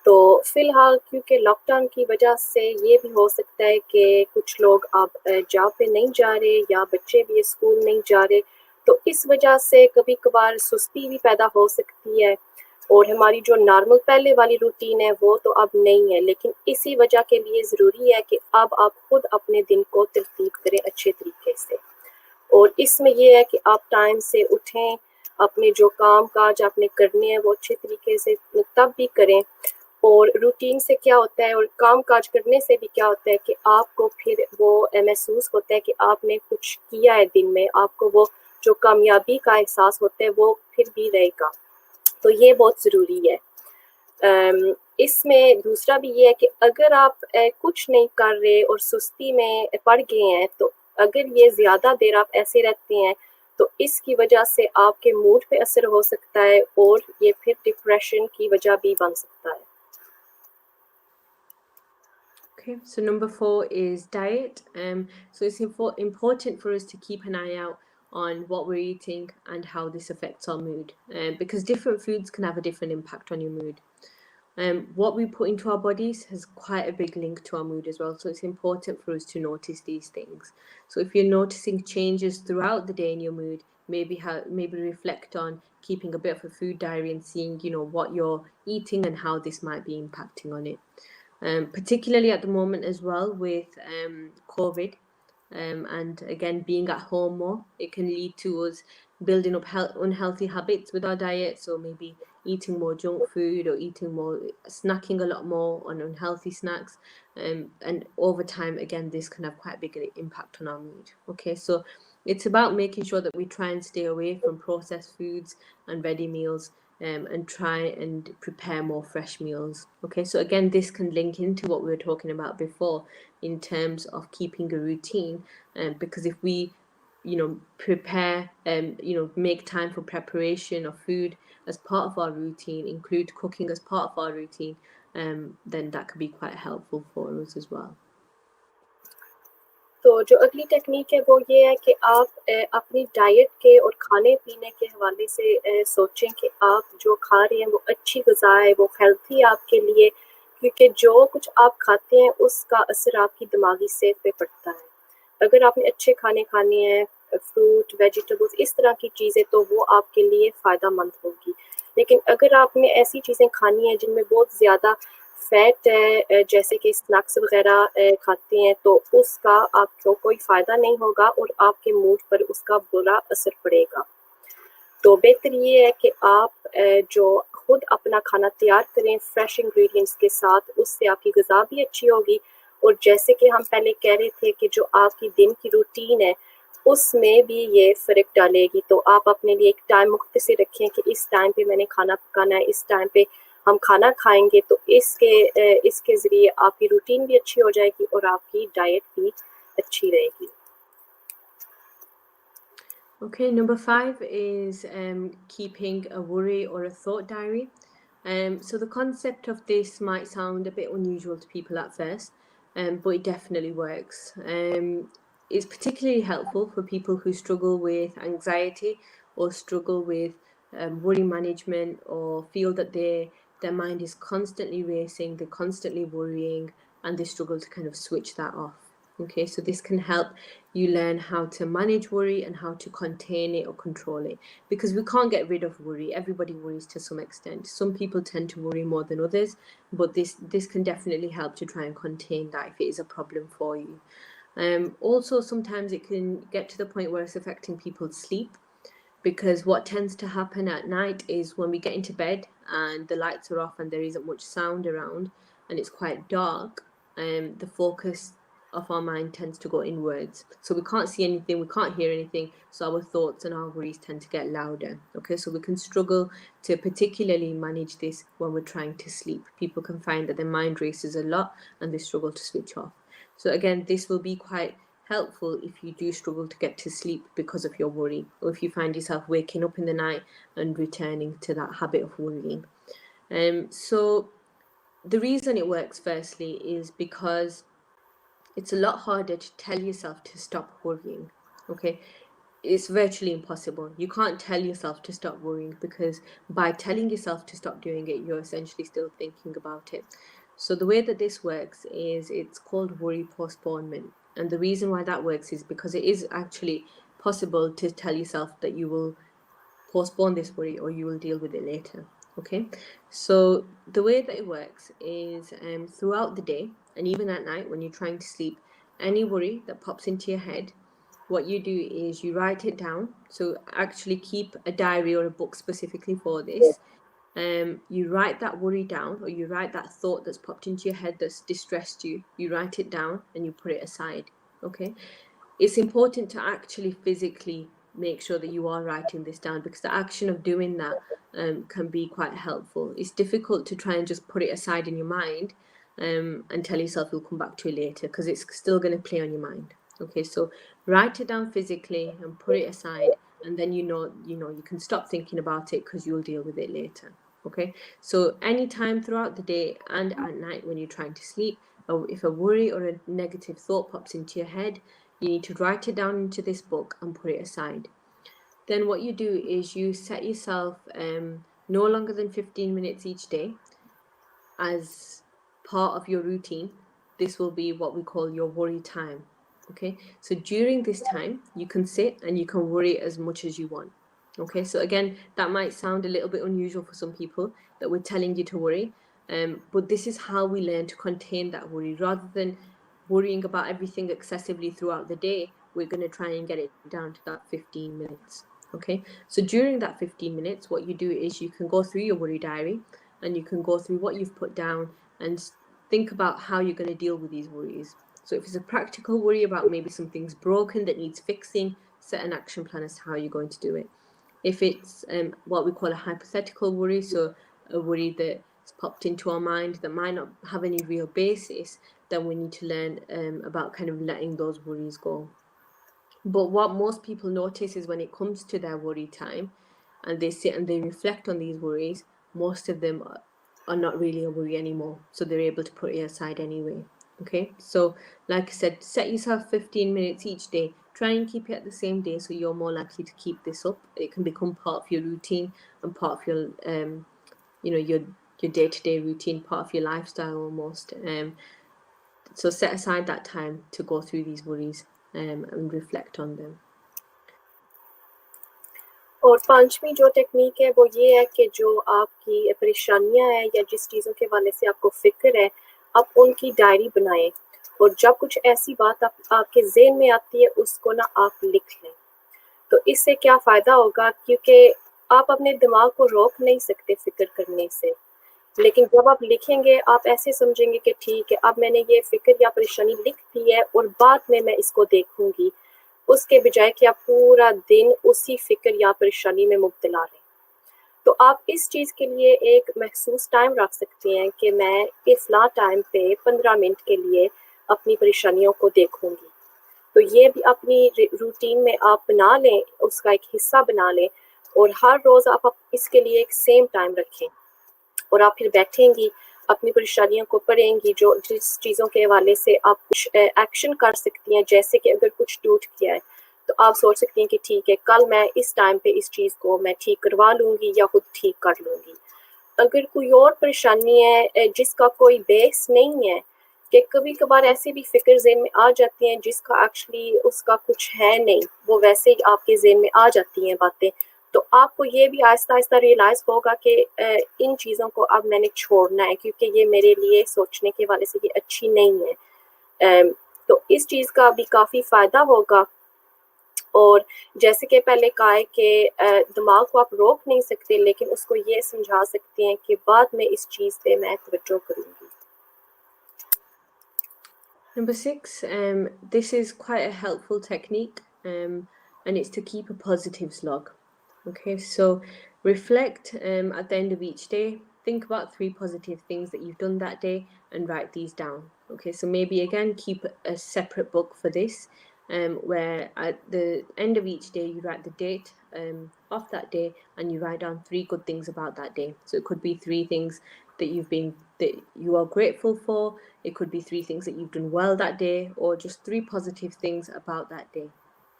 तो फ़िलहाल क्योंकि लॉकडाउन की वजह से ये भी हो सकता है कि कुछ लोग अब जॉब पे नहीं जा रहे या बच्चे भी स्कूल नहीं जा रहे, तो इस वजह से कभी कभार सुस्ती भी पैदा हो सकती है और हमारी जो नॉर्मल पहले वाली रूटीन है वो तो अब नहीं है। लेकिन इसी वजह के लिए ज़रूरी है कि अब आप खुद अपने दिन को तरतीब करें अच्छे तरीके से। और इसमें ये है कि आप टाइम से उठें, अपने जो काम काज आपने करने हैं वो अच्छे तरीके से तब भी करें। और रूटीन से क्या होता है और काम काज करने से भी क्या होता है कि आपको फिर वो महसूस होता है कि आपने कुछ किया है दिन में, आपको वो जो कामयाबी का एहसास होता है वो फिर भी रहेगा। तो ये बहुत ज़रूरी है। इसमें दूसरा भी ये है कि अगर आप कुछ नहीं कर रहे और सुस्ती में पड़ गए हैं, तो अगर ये ज़्यादा देर आप ऐसे रहते हैं तो इसकी वजह से आपके मूड पे असर हो सकता है और ये फिर डिप्रेशन की वजह भी बन सकता है। Okay, so number 4 is diet. So it's important for us to keep an eye out on what we're eating and how this affects our mood, because different foods can have a different impact on your mood. What we put into our bodies has quite a big link to our mood as well. So it's important for us to notice these things. So if you're noticing changes throughout the day in your mood, maybe reflect on keeping a bit of a food diary and seeing, what you're eating and how this might be impacting on it. Particularly at the moment as well with COVID, and again being at home more, it can lead to us building up unhealthy habits with our diet. So maybe eating more junk food or eating more, snacking a lot more on unhealthy snacks, and over time again this can have quite a big impact on our mood. Okay, so it's about making sure that we try and stay away from processed foods and ready meals, and try and prepare more fresh meals. Okay, so again, this can link into what we were talking about before in terms of keeping a routine, because if we prepare, make time for preparation of food as part of our routine, include cooking as part of our routine, then that could be quite helpful for us as well. तो जो अगली technique है वो ये है कि आप अपनी डाइट के और खाने पीने के हवाले से सोचें कि आप जो खा रहे हैं वो अच्छी ग़िज़ा है, वो हेल्थी आपके लिए, क्योंकि जो कुछ आप खाते हैं उसका असर आपकी दिमागी सेहत पे पड़ता है। अगर आपने अच्छे खाने खाने हैं, फ्रूट, वेजिटेबल्स, इस तरह की चीज़ें, तो वो आपके लिए फ़ायदेमंद होगी। लेकिन अगर आपने ऐसी चीज़ें खानी हैं जिनमें बहुत ज़्यादा फैट है, जैसे कि स्नैक्स वगैरह खाते हैं, तो उसका आपको कोई फ़ायदा नहीं होगा और आपके मूड पर उसका बुरा असर पड़ेगा। तो बेहतर ये है कि आप जो खुद अपना खाना तैयार करें फ्रेश इंग्रेडिएंट्स के साथ, उससे आपकी ग़िज़ा भी अच्छी होगी। और जैसे कि हम पहले कह रहे थे कि जो आपकी दिन की रूटीन है उसमें भी ये फ़र्क डालेगी। तो आप अपने लिए एक टाइम मुख्तसर रखें कि इस टाइम पे मैंने खाना पकाना है, इस टाइम पे हम खाना खाएंगे, तो इसके ज़रिए आपकी रूटीन भी अच्छी हो जाएगी और आपकी डाइट भी अच्छी रहेगी। Okay, number 5 is keeping a worry or a thought diary. So the concept of this might sound a bit unusual to people at first, but it definitely works. It's particularly helpful for people who struggle with anxiety or struggle with worry management, or feel that their mind is constantly racing, they're constantly worrying, and they struggle to kind of switch that off. Okay, so this can help you learn how to manage worry and how to contain it or control it, because we can't get rid of worry. Everybody worries to some extent. Some people tend to worry more than others, but this can definitely help to try and contain that if it is a problem for you. Also, sometimes it can get to the point where it's affecting people's sleep, because what tends to happen at night is when we get into bed and the lights are off and there isn't much sound around and it's quite dark, the focus of our mind tends to go inwards. So we can't see anything, we can't hear anything, so our thoughts and our worries tend to get louder. Okay, so we can struggle to particularly manage this when we're trying to sleep. People can find that their mind races a lot and they struggle to switch off. So again, this will be quite helpful if you do struggle to get to sleep because of your worry, or if you find yourself waking up in the night and returning to that habit of worrying. So the reason it works, firstly, is because it's a lot harder to tell yourself to stop worrying. Okay, it's virtually impossible. You can't tell yourself to stop worrying, because by telling yourself to stop doing it, you're essentially still thinking about it. So the way that this works is it's called worry postponement. And the reason why that works is because it is actually possible to tell yourself that you will postpone this worry or you will deal with it later. Okay, so the way that it works is throughout the day and even at night when you're trying to sleep, any worry that pops into your head, what you do is you write it down. So actually keep a diary or a book specifically for this. You write that worry down, or you write that thought that's popped into your head that's distressed you. You write it down and you put it aside. Okay, it's important to actually physically make sure that you are writing this down, because the action of doing that can be quite helpful. It's difficult to try and just put it aside in your mind and tell yourself you'll come back to it later, because it's still going to play on your mind. Okay, so write it down physically and put it aside, and then you can stop thinking about it because you'll deal with it later. Okay, so anytime throughout the day and at night when you're trying to sleep, or if a worry or a negative thought pops into your head, you need to write it down into this book and put it aside. then what you do is you set yourself no longer than 15 minutes each day as part of your routine. This will be what we call your worry time. Okay, so during this time, you can sit and you can worry as much as you want. Okay, so again, that might sound a little bit unusual for some people that we're telling you to worry, but this is how we learn to contain that worry rather than worrying about everything excessively throughout the day. We're going to try and get it down to that 15 minutes. Okay, so during that 15 minutes, what you do is you can go through your worry diary and you can go through what you've put down and think about how you're going to deal with these worries. So if it's a practical worry about maybe something's broken that needs fixing, set an action plan as to how you're going to do it. If it's what we call a hypothetical worry, so a worry that's popped into our mind that might not have any real basis, then we need to learn about kind of letting those worries go. But what most people notice is when it comes to their worry time and they sit and they reflect on these worries, most of them are not really a worry anymore. So they're able to put it aside anyway. Okay, so like I said, set yourself 15 minutes each day. Try and keep it at the same day so you're more likely to keep this up. It can become part of your routine and part of your your day-to-day routine, part of your lifestyle almost. So set aside that time to go through these worries and reflect on them. और पांचवी जो technique है वो ये है कि जो आपकी परेशानियां हैं या जिस चीज़ों के हवाले से आपको फिक्र है, आप उनकी डायरी बनाएं और जब कुछ ऐसी बात आपके ज़हन में आती है उसको ना आप लिख लें। तो इससे क्या फ़ायदा होगा, क्योंकि आप अपने दिमाग को रोक नहीं सकते फिक्र करने से, लेकिन जब आप लिखेंगे आप ऐसे समझेंगे कि ठीक है, अब मैंने ये फिक्र या परेशानी लिख दी है और बाद में मैं इसको देखूंगी, उसके बजाय कि आप पूरा दिन उसी फिक्र या परेशानी में मुब्तला रहें। तो आप इस चीज़ के लिए एक महसूस टाइम रख सकते हैं कि मैं इस टाइम पे 15 मिनट के लिए अपनी परेशानियों को देखूंगी। तो ये भी अपनी रूटीन में आप बना लें, उसका एक हिस्सा बना लें और हर रोज़ आप इसके लिए एक सेम टाइम रखें और आप फिर बैठेंगी, अपनी परेशानियों को पढ़ेंगी, जो जिस चीज़ों के हवाले से आप कुछ एक्शन कर सकती हैं। जैसे कि अगर कुछ टूट गया है तो आप सोच सकती हैं कि ठीक है, कल मैं इस टाइम पे इस चीज़ को मैं ठीक करवा लूँगी या खुद ठीक कर लूँगी। अगर कोई और परेशानी है जिसका कोई बेस नहीं है, कि कभी कभार ऐसी भी फिक्र ज़हन में आ जाती हैं जिसका एक्चुअली उसका कुछ है नहीं, वो वैसे ही आपके ज़हन में आ जाती हैं बातें, तो आपको ये भी आहिस्ता आहिस्ता रियलाइज़ होगा कि इन चीज़ों को अब मैंने छोड़ना है, क्योंकि ये मेरे लिए सोचने के वाले से ये अच्छी नहीं है। तो इस चीज़ का भी काफ़ी फ़ायदा होगा। और जैसे कि पहले कहा है कि दिमाग को आप रोक नहीं सकते, लेकिन उसको ये समझा सकते हैं कि बाद में इस चीज़ पे मैं तवज्जो करूँगी। Number 6, this is quite a helpful technique, and it's to keep a positives log. Okay, so reflect at the end of each day. Think about 3 positive things that you've done that day and write these down. Okay, so maybe again keep a separate book for this, where at the end of each day you write the date of that day and you write down 3 good things about that day. So it could be 3 things that you are grateful for. It could be 3 things that you've done well that day, or just 3 positive things about that day.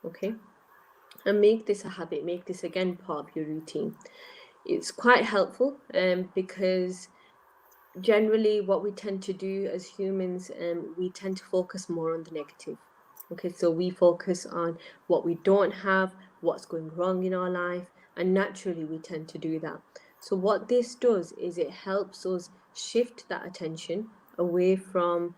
Okay, and make this a habit. Make this again part of your routine. It's quite helpful because generally what we tend to do as humans, we tend to focus more on the negative. Okay, so we focus on what we don't have, what's going wrong in our life, and naturally we tend to do that. So what this does is it helps us shift that attention away from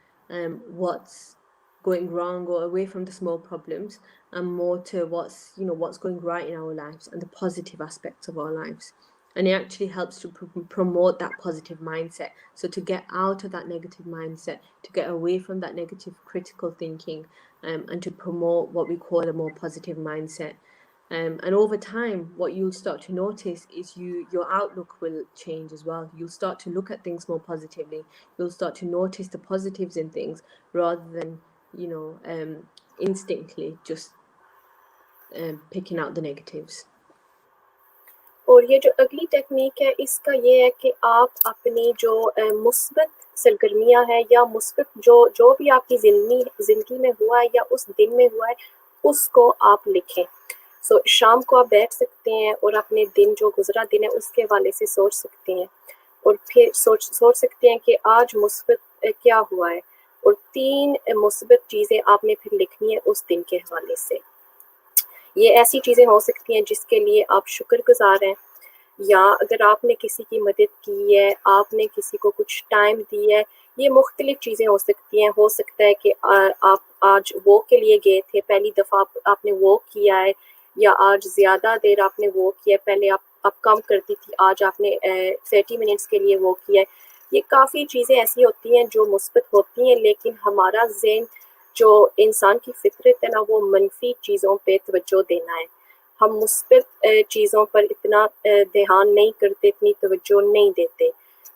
what's going wrong or away from the small problems and more to what's going right in our lives and the positive aspects of our lives. And it actually helps to promote that positive mindset. So to get out of that negative mindset, to get away from that negative critical thinking, and to promote what we call a more positive mindset. And over time, what you'll start to notice is your outlook will change as well. You'll start to look at things more positively. You'll start to notice the positives in things rather than, instinctively just picking out the negatives. और ये जो अगली technique है, इसका ये है कि आप अपनी जो मुस्बत सरगर्मियां हैं या मुस्बत जो भी आपकी ज़िंदगी में हुआ है या उस दिन में हुआ है, उसको आप लिखें। सो शाम को आप बैठ सकते हैं और अपने दिन जो गुजरा दिन है उसके हवाले से सोच सकते हैं, और फिर सोच सकते हैं कि आज मुस्बत क्या हुआ है, और 3 मुस्बत चीज़ें आपने फिर लिखनी है उस दिन के हवाले से। ये ऐसी चीज़ें हो सकती हैं जिसके लिए आप शुक्रगुज़ार हैं, या अगर आपने किसी की मदद की है, आपने किसी को कुछ टाइम दी है, ये मुख्तलिफ चीज़ें हो सकती हैं। हो सकता है कि आप आज वॉक के लिए गए थे, पहली दफ़ा आपने वॉक किया है, या आज ज़्यादा देर आपने वॉक किया है, पहले आप कम करती थी, आज आपने 30 मिनट्स के लिए वॉक किया है। ये काफ़ी चीज़ें ऐसी होती हैं जो मुस्बत होती हैं, लेकिन हमारा ज़हन, जो इंसान की फितरत है ना, वो मनफी चीज़ों पे तवज्जो देना है। हम मुस्बत चीज़ों पर इतना ध्यान नहीं करते, इतनी तवज्जो नहीं देते।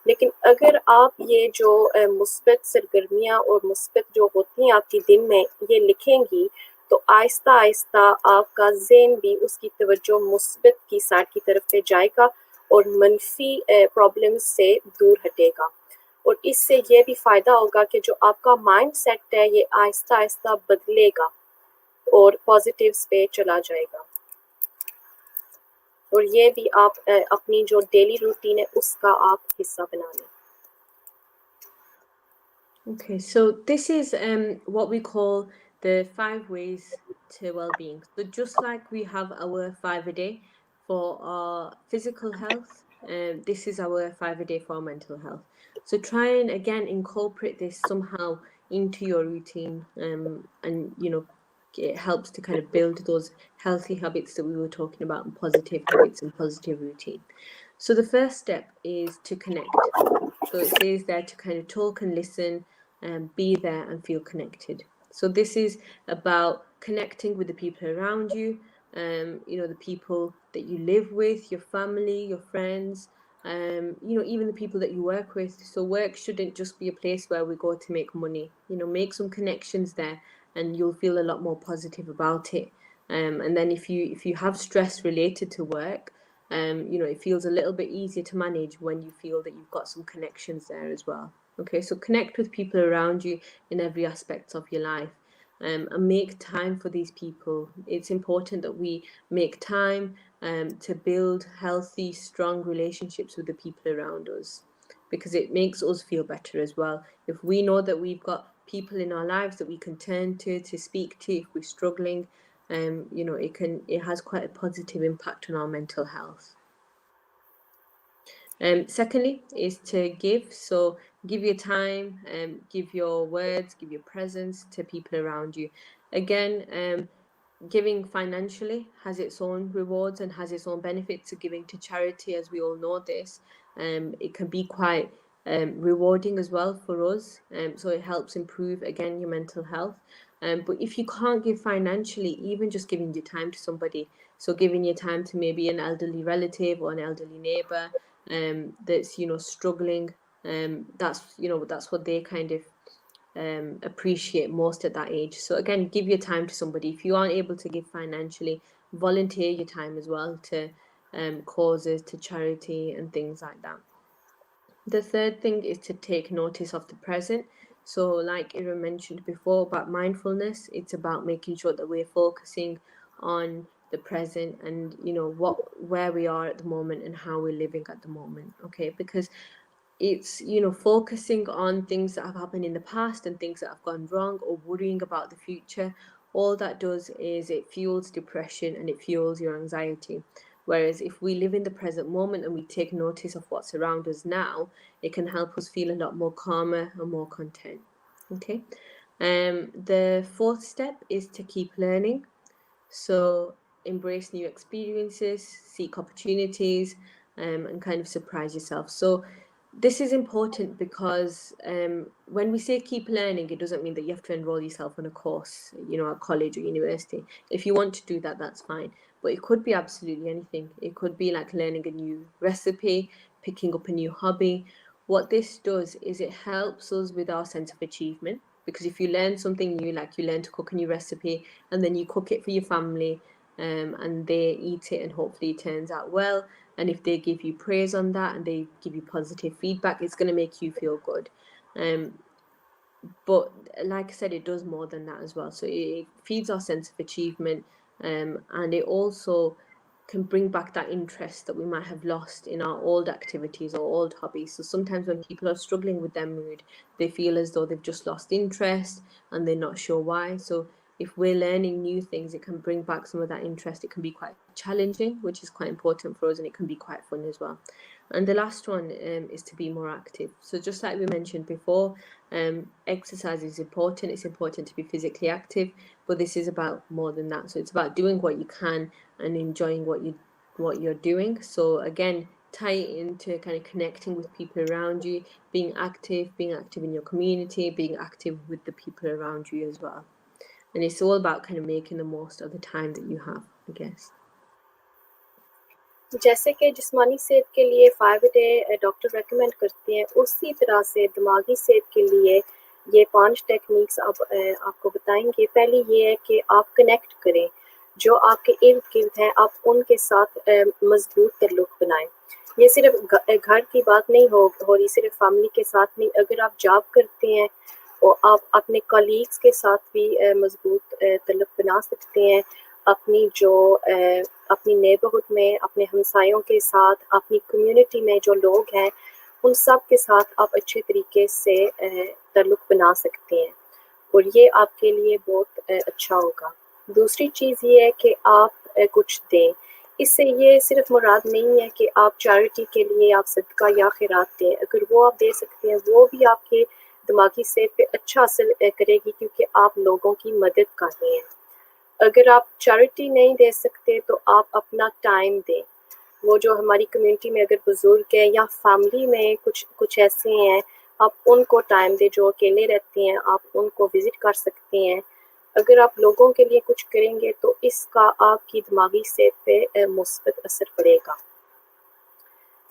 लेकिन अगर आप ये जो मुस्बत सरगर्मियाँ और मुस्बत जो होती हैं आपके दिन में, ये लिखेंगी, तो आहिस्ता आहिस्ता आपका ज़हन भी उसकी तवज्जो मुस्बत की साइड की तरफ से जाएगा और मनफी प्रॉब्लम्स से दूर हटेगा। और इससे ये भी फ़ायदा होगा कि जो आपका माइंड सेट है ये आहिस्ता आहिस्ता बदलेगा और पॉजिटिव्स पे चला जाएगा। और ये भी आप अपनी जो डेली रूटीन है उसका आप हिस्सा बना लें। Okay, so this is what we call the 5 ways to well-being. So just like we have our 5 a day for our physical health, this is our 5 a day for our mental health. So try and again incorporate this somehow into your routine, and it helps to kind of build those healthy habits that we were talking about, and positive habits and positive routine. So the first step is to connect. So it says there to kind of talk and listen and be there and feel connected. So this is about connecting with the people around you, the people that you live with, your family, your friends, even the people that you work with. So work shouldn't just be a place where we go to make money. Make some connections there, and you'll feel a lot more positive about it. And then if you have stress related to work, it feels a little bit easier to manage when you feel that you've got some connections there as well. Okay, so connect with people around you in every aspect of your life, and make time for these people. It's important that we make time to build healthy, strong relationships with the people around us, because it makes us feel better as well. If we know that we've got people in our lives that we can turn to speak to if we're struggling, it has quite a positive impact on our mental health. Secondly is to give. So give your time, give your words, give your presence to people around you. Again, giving financially has its own rewards and has its own benefits. To giving to charity, as we all know this, it can be quite rewarding as well for us. So it helps improve again your mental health. But if you can't give financially, even just giving your time to somebody, so giving your time to maybe an elderly relative or an elderly neighbor, that's struggling, that's what they kind of appreciate most at that age. So again, give your time to somebody. If you aren't able to give financially, volunteer your time as well to causes, to charity and things like that. The third thing is to take notice of the present. So like Ira mentioned before about mindfulness, it's about making sure that we're focusing on the present and where we are at the moment and how we're living at the moment. Okay, because it's focusing on things that have happened in the past and things that have gone wrong, or worrying about the future. All that does is it fuels depression and it fuels your anxiety. Whereas if we live in the present moment and we take notice of what's around us now, it can help us feel a lot more calmer and more content. Okay. The fourth step is to keep learning. So embrace new experiences, seek opportunities, and kind of surprise yourself. So this is important because when we say keep learning, it doesn't mean that you have to enroll yourself in a course, at college or university. If you want to do that, that's fine. But it could be absolutely anything. It could be like learning a new recipe, picking up a new hobby. What this does is it helps us with our sense of achievement, because if you learn something new, like you learn to cook a new recipe and then you cook it for your family, and they eat it and hopefully it turns out well, and if they give you praise on that and they give you positive feedback, it's going to make you feel good. But like I said, it does more than that as well. So it feeds our sense of achievement, and it also can bring back that interest that we might have lost in our old activities or old hobbies. So sometimes when people are struggling with their mood, they feel as though they've just lost interest and they're not sure why. So if we're learning new things, it can bring back some of that interest. It can be quite challenging, which is quite important for us, and it can be quite fun as well. And the last one is to be more active. So just like we mentioned before, exercise is important. It's important to be physically active, but this is about more than that. So it's about doing what you can and enjoying what you're doing. So again, tie it into kind of connecting with people around you, being active in your community, being active with the people around you as well. And it's all about kind of making the most of the time that you have, I guess. जैसे कि जिस्मानी सेहत के लिए 5 a day doctor recommend करते हैं, उसी तरह से दिमागी सेहत के लिए ये 5 टेक्निक्स अब आपको बताएंगे। पहली ये है कि आप कनेक्ट करें, जो आपके इर्द-गिर्द हैं आप उनके साथ मजबूत ताल्लुक बनाएं। ये सिर्फ घर की बात नहीं हो रही, सिर्फ फैमिली के साथ नहीं, अगर आप जॉब करते हैं और आप अपने कलीग्स के साथ भी मजबूत ताल्लुक बना सकते हैं। अपनी नेबरहुड में, अपने हमसायों के साथ, अपनी कम्युनिटी में जो लोग हैं, उन सब के साथ आप अच्छे तरीके से ताल्लुक बना सकते हैं और ये आपके लिए बहुत अच्छा होगा। दूसरी चीज़ ये है कि आप कुछ दें। इससे ये सिर्फ मुराद नहीं है कि आप चैरिटी के लिए आप सदका या खैरात दें। अगर वो आप दे सकते हैं, वो भी आपके दिमागी सेहत पे अच्छा असर करेगी, क्योंकि आप लोगों की मदद कर रहे हैं। अगर आप चैरिटी नहीं दे सकते तो आप अपना टाइम दें। वो जो हमारी कम्युनिटी में अगर बुजुर्ग हैं या फैमिली में कुछ ऐसे हैं, आप उनको टाइम दें। जो अकेले रहते हैं, आप उनको विजिट कर सकते हैं। अगर आप लोगों के लिए कुछ करेंगे तो इसका आपकी दिमागी सेहत पे मुस्बत असर पड़ेगा।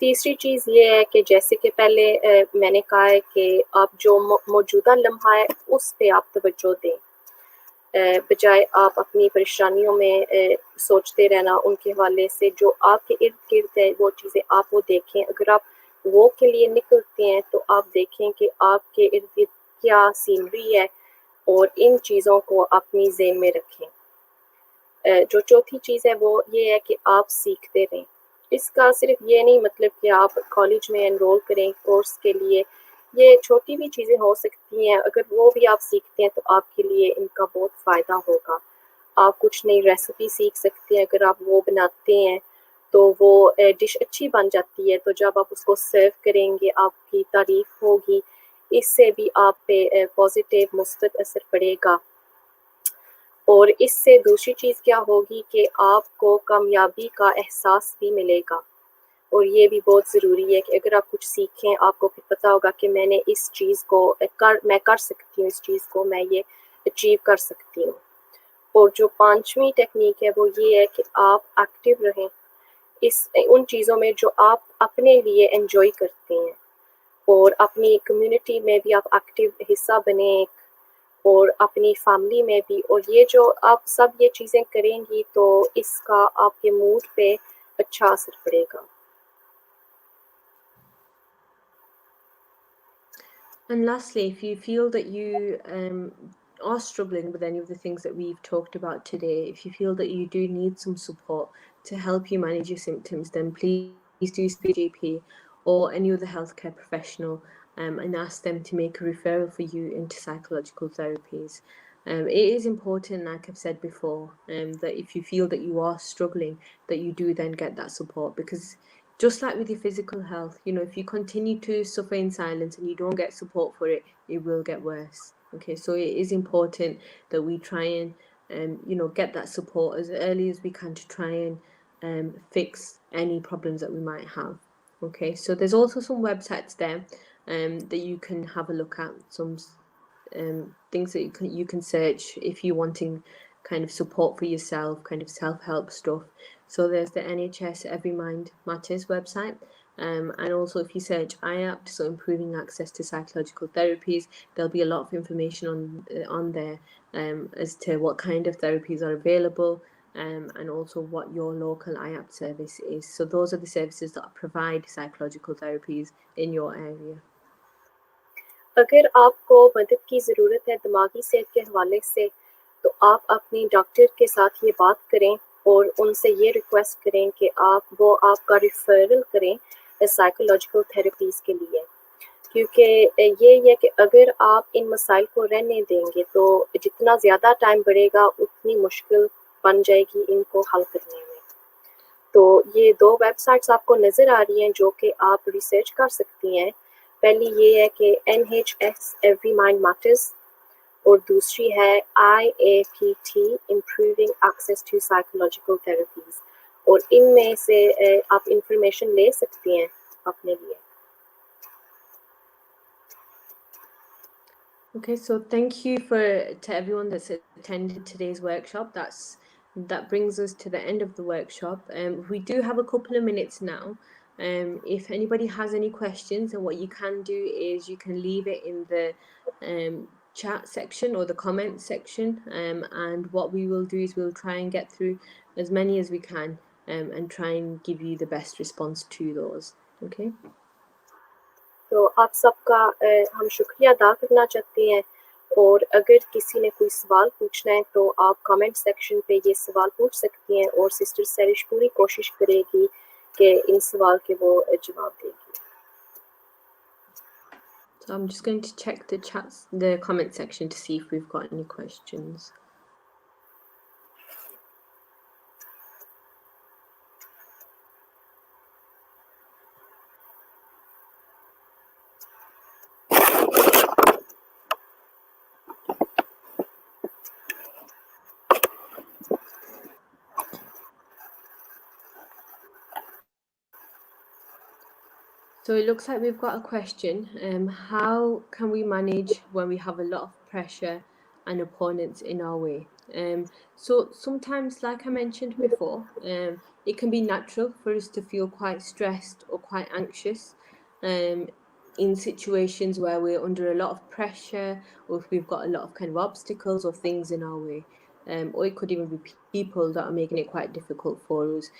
तीसरी चीज़ ये है कि जैसे कि पहले मैंने कहा है कि आप जो मौजूदा लम्हा है उस पे आप तवज्जो दें, बजाय आप अपनी परेशानियों में सोचते रहना उनके हवाले से। जो आपके इर्द-गिर्द है वो चीज़ें आप वो देखें। अगर आप वॉक के लिए निकलते हैं तो आप देखें कि आपके इर्द-गिर्द क्या सीनरी है और इन चीज़ों को अपनी ज़हन में रखें। जो चौथी चीज़ है वो ये है कि आप सीखते रहें। इसका सिर्फ ये नहीं मतलब कि आप कॉलेज में एनरोल करें कोर्स के लिए, ये छोटी भी चीज़ें हो सकती हैं। अगर वो भी आप सीखते हैं तो आपके लिए इनका बहुत फ़ायदा होगा। आप कुछ नई रेसिपी सीख सकते हैं। अगर आप वो बनाते हैं तो वो डिश अच्छी बन जाती है, तो जब आप उसको सर्व करेंगे आपकी तारीफ़ होगी, इससे भी आप पे पॉजिटिव मुस्बत असर पड़ेगा। और इससे दूसरी चीज़ क्या होगी कि आपको कामयाबी का एहसास भी मिलेगा। और ये भी बहुत ज़रूरी है कि अगर आप कुछ सीखें, आपको फिर पता होगा कि मैंने इस चीज़ को मैं कर सकती हूँ, इस चीज़ को मैं ये अचीव कर सकती हूँ। और जो 5वीं टेक्निक है वो ये है कि आप एक्टिव रहें उन चीज़ों में जो आप अपने लिए एंजॉय करते हैं, और अपनी कम्युनिटी में भी आप एक्टिव हिस्सा बने और अपनी फैमिली में भी। और ये जो आप सब ये चीज़ें करेंगी तो इसका आपके मूड पे अच्छा असर पड़ेगा। And lastly, if you feel that you are struggling with any of the things that we've talked about today, if you feel that you do need some support to help you manage your symptoms, then please do speak to your GP or any other healthcare professional and ask them to make a referral for you into psychological therapies. It is important, like I've said before, that if you feel that you are struggling, that you do then get that support, because just like with your physical health, if you continue to suffer in silence and you don't get support for it, it will get worse. Okay, so it is important that we try and get that support as early as we can to try and fix any problems that we might have. Okay, so there's also some websites there that you can have a look at, some things that you can search if you're wanting kind of support for yourself, kind of self-help stuff. So there's the NHS Every Mind Matters website. And also if you search IAPT, so improving access to psychological therapies, there'll be a lot of information on there as to what kind of therapies are available, and also what your local IAPT service is. So those are the services that provide psychological therapies in your area. अगर आपको मदद की ज़रूरत है दिमागी सेहत के हवाले से, तो आप अपनी डॉक्टर के साथ ये बात करें और उनसे ये रिक्वेस्ट करें कि वो आपका रिफरल करें साइकोलॉजिकल थेरेपीज़ के लिए, क्योंकि ये है कि अगर आप इन मसाइल को रहने देंगे तो जितना ज़्यादा टाइम बढ़ेगा उतनी मुश्किल बन जाएगी इनको हल करने में। तो ये 2 वेबसाइट्स आपको नज़र आ रही हैं जो कि आप रिसर्च कर सकती हैं। पहली ये है कि NHS एवरी माइंड मैटर्स और दूसरी है IAPT improving access to psychological therapies, और इनमें से आप इंफॉर्मेशन ले सकती हैं अपने लिए। Okay, so thank you to everyone that's attended today's workshop. That brings us to the end of the workshop. We do have a couple of minutes now. If anybody has any questions, and what you can do is you can leave it in the chat section or the comment section. And what we will do is we'll try and get through as many as we can, and try and give you the best response to those. Okay. तो आप सबका हम शुक्रिया अदा करना चाहते हैं, और अगर किसी ने कोई सवाल पूछना है तो आप कमेंट सेक्शन पे ये सवाल पूछ सकती हैं, और सिस्टर सरिश पूरी कोशिश करेगी कि इन सवाल के वो जवाब देगी। So I'm just going to check the comment section to see if we've got any questions. So it looks like we've got a question. How can we manage when we have a lot of pressure and opponents in our way? So sometimes, like I mentioned before, it can be natural for us to feel quite stressed or quite anxious in situations where we're under a lot of pressure, or if we've got a lot of kind of obstacles or things in our way. Or it could even be people that are making it quite difficult for us.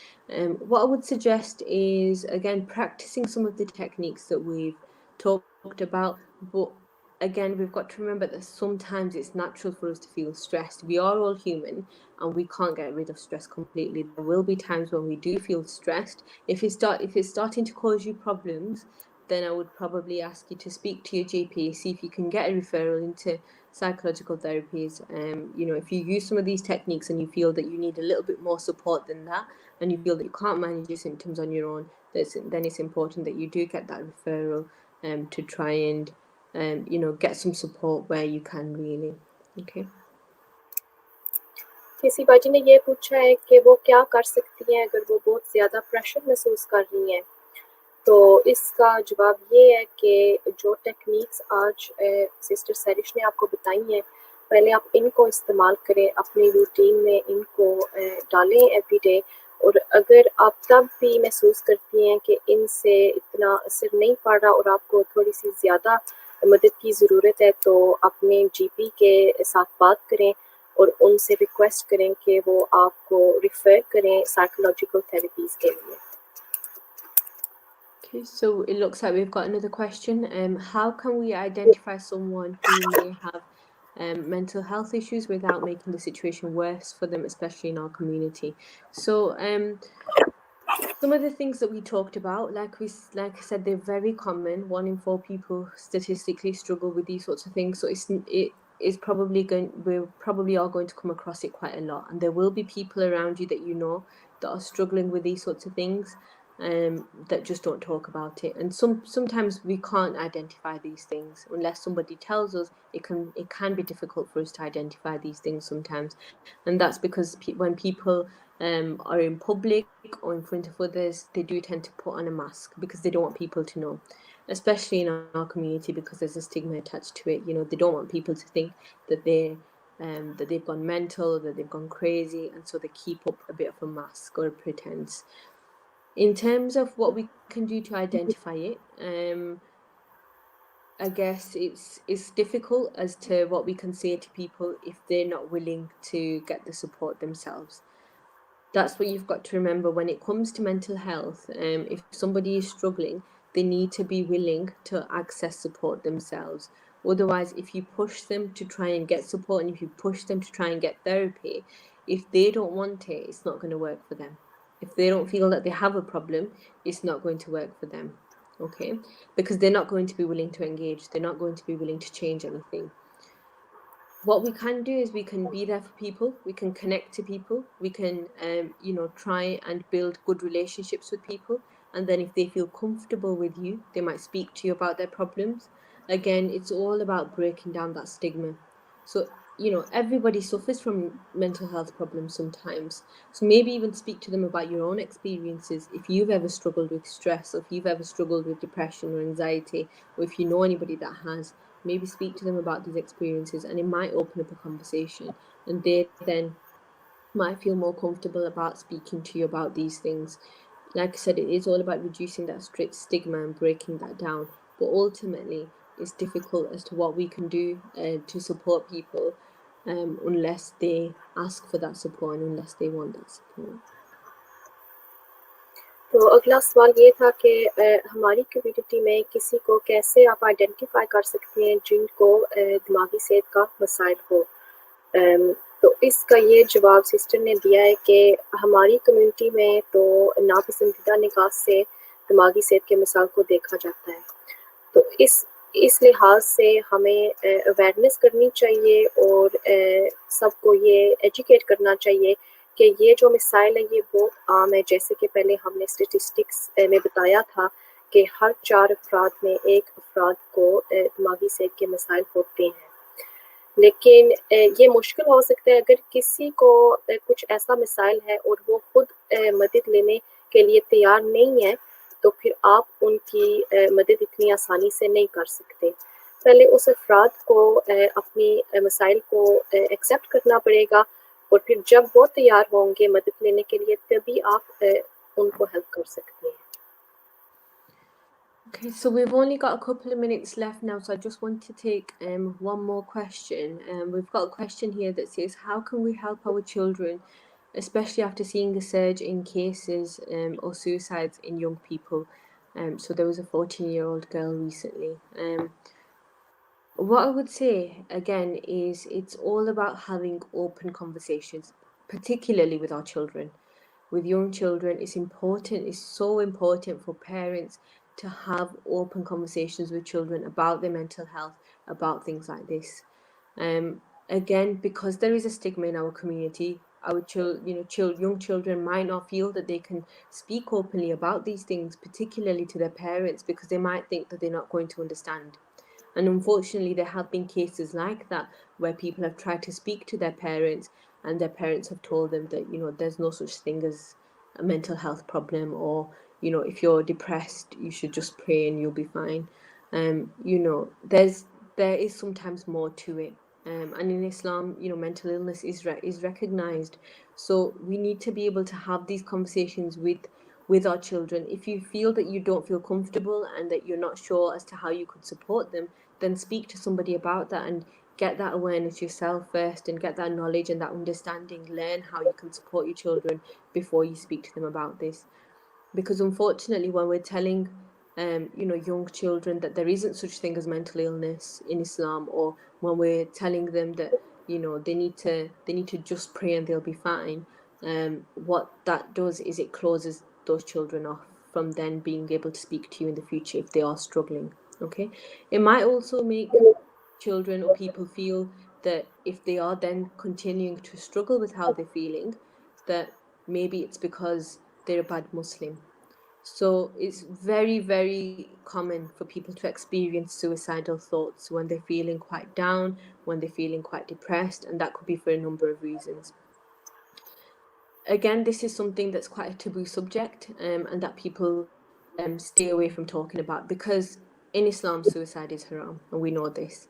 What I would suggest is, again, practicing some of the techniques that we've talked about, but again, we've got to remember that sometimes it's natural for us to feel stressed. We are all human, and we can't get rid of stress completely. There will be times when we do feel stressed. If it's starting to cause you problems, then I would probably ask you to speak to your GP, see if you can get a referral into psychological therapies. If you use some of these techniques and you feel that you need a little bit more support than that, and you feel that you can't manage your symptoms on your own, then it's important that you do get that referral to try and get some support where you can really. Okay. किसी बाजी ने ये पूछा है कि वो क्या कर सकती हैं अगर वो बहुत ज़्यादा प्रेशर महसूस कर रही हैं। तो इसका जवाब ये है कि जो टेक्निक्स आज सिस्टर सरिश ने आपको बताई हैं, पहले आप इनको इस्तेमाल करें, अपनी रूटीन में इनको डालें एवरीडे। और अगर आप तब भी महसूस करती हैं कि इनसे इतना असर नहीं पड़ रहा और आपको थोड़ी सी ज़्यादा मदद की ज़रूरत है, तो अपने जीपी के साथ बात करें और उनसे रिक्वेस्ट करें कि वो आपको रिफ़र करें साइकोलॉजिकल थेरेपीज़ के लिए। Okay, so it looks like we've got another question. How can we identify someone who may have mental health issues without making the situation worse for them, especially in our community? So some of the things that we talked about, like I said, they're very common. 1 in 4 people statistically struggle with these sorts of things. So we're probably all going to come across it quite a lot, and there will be people around you that that are struggling with these sorts of things, that just don't talk about it. And sometimes we can't identify these things unless somebody tells us. It can be difficult for us to identify these things sometimes, and that's because when people are in public or in front of others, they do tend to put on a mask because they don't want people to know, especially in our community, because there's a stigma attached to it. They don't want people to think that that they've gone mental, that they've gone crazy, and so they keep up a bit of a mask or a pretense. In terms of what we can do to identify it, I guess it's difficult as to what we can say to people if they're not willing to get the support themselves. That's what you've got to remember when it comes to mental health. If somebody is struggling, they need to be willing to access support themselves. Otherwise, if you push them to try and get support and if you push them to try and get therapy, if they don't want it, it's not going to work for them. If they don't feel that they have a problem, it's not going to work for them. Okay? Because they're not going to be willing to engage, they're not going to be willing to change anything. What we can do is we can be there for people, we can connect to people, we can try and build good relationships with people, and then if they feel comfortable with you, they might speak to you about their problems. Again, it's all about breaking down that stigma. So everybody suffers from mental health problems sometimes, so maybe even speak to them about your own experiences. If you've ever struggled with stress, or if you've ever struggled with depression or anxiety, or if you know anybody that has, maybe speak to them about these experiences, and it might open up a conversation, and they then might feel more comfortable about speaking to you about these things. Like I said, it is all about reducing that strict stigma and breaking that down, but ultimately it's difficult as to what we can do to support people, unless they ask for that support and unless they want that support. तो अगला सवाल ये था कि हमारी community में किसी को कैसे आप आइडेंटिफाई कर सकते हैं जिनको दिमागी सेहत का मसाइल हो। तो इसका ये जवाब सिस्टर ने दिया है कि हमारी कम्युनिटी में तो नापसंदीदा निगाह से दिमागी सेहत के मसाइल को देखा जाता है। तो इस लिहाज से हमें अवेयरनेस करनी चाहिए और सबको ये एजुकेट करना चाहिए कि ये जो मिसाइल है ये बहुत आम है। जैसे कि पहले हमने स्टेटिस्टिक्स में बताया था कि हर 4 अफराद में एक अफराद को दिमागी सेहत के मसाइल होते हैं। लेकिन ये मुश्किल हो सकता है अगर किसी को कुछ ऐसा मिसाइल है और वो खुद मदद लेने के लिए तैयार नहीं है, तो फिर आप उनकी मदद इतनी आसानी से नहीं कर सकते। पहले उस अफराद को अपनी मसाइल को एक्सेप्ट करना पड़ेगा और फिर जब वो तैयार होंगे मदद लेने के लिए तभी आप उनको हेल्प कर सकते हैं। Okay, so we've only got a couple of minutes left now, so I just want to take one more question. We've got a question here that says, how can we help our children, especially after seeing the surge in cases or suicides in young people? So there was a 14-year-old girl recently. What I would say, again, is it's all about having open conversations, particularly with our children. With young children, it's so important for parents to have open conversations with children about their mental health, about things like this. Again, because there is a stigma in our community, our young children might not feel that they can speak openly about these things, particularly to their parents, because they might think that they're not going to understand. And unfortunately, there have been cases like that where people have tried to speak to their parents, and their parents have told them that, there's no such thing as a mental health problem, or, if you're depressed, you should just pray and you'll be fine. There is sometimes more to it. And in Islam, mental illness is recognized. So we need to be able to have these conversations with our children. If you feel that you don't feel comfortable and that you're not sure as to how you could support them, then speak to somebody about that and get that awareness yourself first, and get that knowledge and that understanding. Learn how you can support your children before you speak to them about this. Because unfortunately, when we're telling young children that there isn't such thing as mental illness in Islam, or when we're telling them that they need to just pray and they'll be fine, what that does is it closes those children off from then being able to speak to you in the future if they are struggling. Okay, it might also make children or people feel that if they are then continuing to struggle with how they're feeling, that maybe it's because they're a bad Muslim. So it's very, very common for people to experience suicidal thoughts when they're feeling quite down, when they're feeling quite depressed, and that could be for a number of reasons. Again, this is something that's quite a taboo subject, and that people stay away from talking about, because in Islam, suicide is haram, and we know this.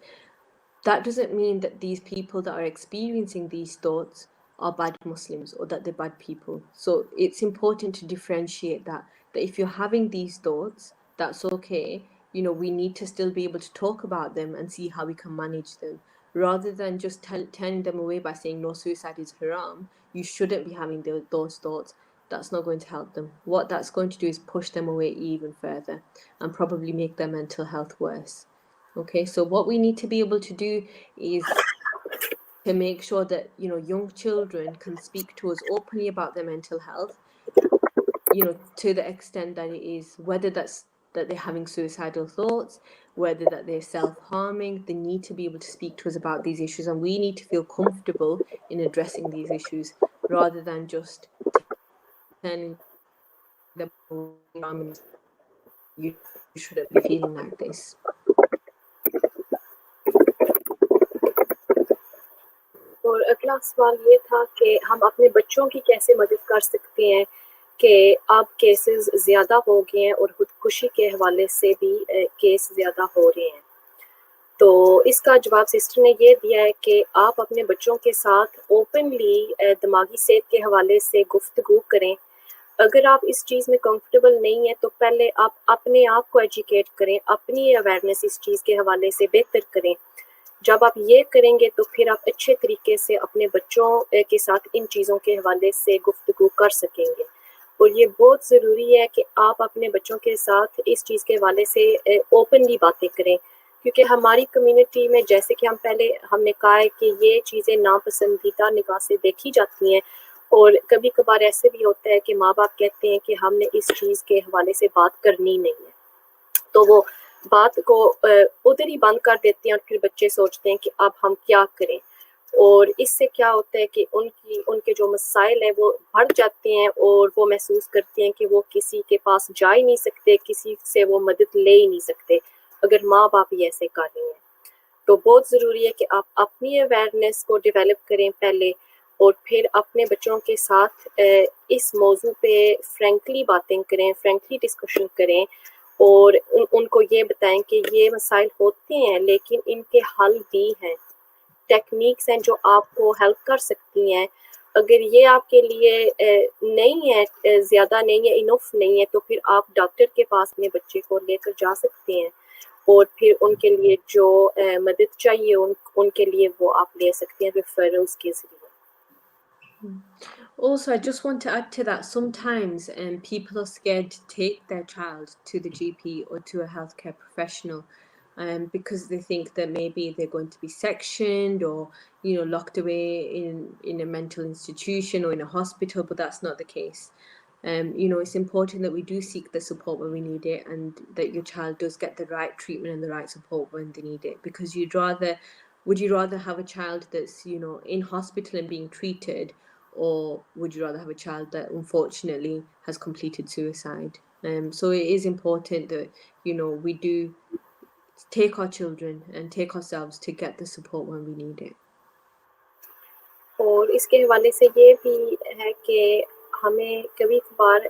That doesn't mean that these people that are experiencing these thoughts are bad Muslims or that they're bad people. So it's important to differentiate that if you're having these thoughts, that's okay. We need to still be able to talk about them and see how we can manage them, rather than just turning them away by saying no, suicide is haram. You shouldn't be having those thoughts. That's not going to help them. What that's going to do is push them away even further and probably make their mental health worse. Okay, so what we need to be able to do is to make sure that, you know, young children can speak to us openly about their mental health, you know, to the extent that it is, whether that's that they're having suicidal thoughts, whether that they're self-harming, they need to be able to speak to us about these issues, and we need to feel comfortable in addressing these issues rather than just turning them away and you shouldn't be feeling like this. और अगला सवाल ये था कि हम अपने बच्चों की कैसे मदद कर सकते हैं कि अब केसेस ज़्यादा हो गए हैं और खुदकुशी के हवाले से भी केस ज़्यादा हो रहे हैं। तो इसका जवाब सिस्टर ने ये दिया है कि आप अपने बच्चों के साथ ओपनली दिमागी सेहत के हवाले से गुफ्तगू करें। अगर आप इस चीज़ में कंफर्टेबल नहीं है तो पहले आप अपने आप को एजुकेट करें, अपनी अवेयरनेस इस चीज़ के हवाले से बेहतर करें। जब आप ये करेंगे तो फिर आप अच्छे तरीके से अपने बच्चों के साथ इन चीज़ों के हवाले से गुफ्तगू कर सकेंगे। और ये बहुत ज़रूरी है कि आप अपने बच्चों के साथ इस चीज़ के हवाले से ओपनली बातें करें, क्योंकि हमारी कम्युनिटी में जैसे कि हमने कहा है कि ये चीज़ें नापसंदीदा निगाह से देखी जाती हैं और कभी कभार ऐसे भी होता है कि माँ बाप कहते हैं कि हमने इस चीज़ के हवाले से बात करनी नहीं है, तो वो बात को उधर ही बंद कर देते हैं और फिर बच्चे सोचते हैं कि अब हम क्या करें। और इससे क्या होता है कि उनके जो मसाइल है वो बढ़ जाते हैं और वो महसूस करते हैं कि वो किसी के पास जा ही नहीं सकते, किसी से वो मदद ले ही नहीं सकते अगर माँ बाप ही ऐसे कर रहे हैं। तो बहुत ज़रूरी है कि आप अपनी अवेयरनेस को डेवलप करें पहले और फिर अपने बच्चों के साथ इस मौजू पे फ्रैंकली बातें करें, फ्रैंकली डिस्कशन करें और उनको ये बताएं कि ये मसाइल होते हैं लेकिन इनके हल भी हैं, टेक्निक्स हैं जो आपको हेल्प कर सकती हैं। अगर ये आपके लिए नहीं है, ज़्यादा नहीं है, इनफ नहीं है, तो फिर आप डॉक्टर के पास अपने बच्चे को लेकर जा सकते हैं और फिर उनके लिए जो मदद चाहिए उनके लिए वो आप ले सकते हैं रेफरल्स के ज़रिए। Also, I just want to add to that, sometimes people are scared to take their child to the GP or to a healthcare professional because they think that maybe they're going to be sectioned or, you know, locked away in a mental institution or in a hospital, but that's not the case. You know, it's important that we do seek the support when we need it and that your child does get the right treatment and the right support when they need it, because would you rather have a child that's, you know, in hospital and being treated, or would you rather have a child that unfortunately has completed suicide? So it is important that, you know, we do take our children and take ourselves to get the support when we need it. और इसके हवाले से ये भी है कि हमें कभी कभार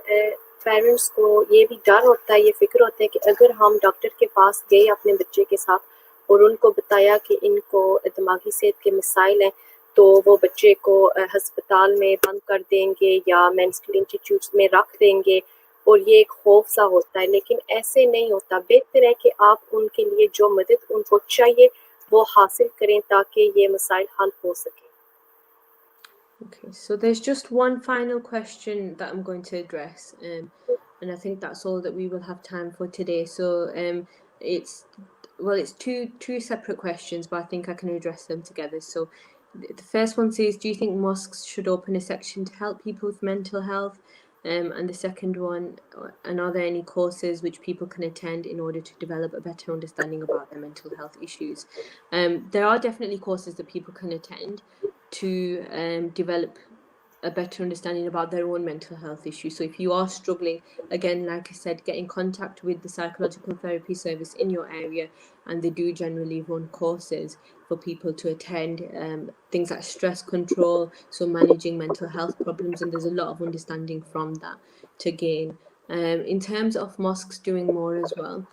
पेरेंट्स को ये भी डर होता है, ये फिक्र होता है कि अगर हम डॉक्टर के पास गए अपने बच्चे के साथ और उनको बताया कि इनको दिमागी सेहत के मसाइल हैं, तो वो बच्चे को हस्पताल में बंद कर देंगे या मेंटल इंस्टीट्यूट्स में रख देंगे और ये एक खौफ सा होता है, लेकिन ऐसे नहीं होता। बेहतर है कि आप उनके लिए जो मदद उनको चाहिए वो हासिल करें ताकि ये मसाइल हल हो सके। Okay, so there's just one final question that I'm going to address, and I think that's all that we will have time for today. So it's two separate questions, but I think I can address them together. So the first one says, do you think mosques should open a section to help people with mental health? And the second one, and are there any courses which people can attend in order to develop a better understanding about their mental health issues? There are definitely courses that people can attend to develop a better understanding about their own mental health issues. So if you are struggling, again, like I said, get in contact with the psychological therapy service in your area, and they do generally run courses for people to attend, things like stress control, so managing mental health problems, and there's a lot of understanding from that to gain. In terms of mosques doing more as well,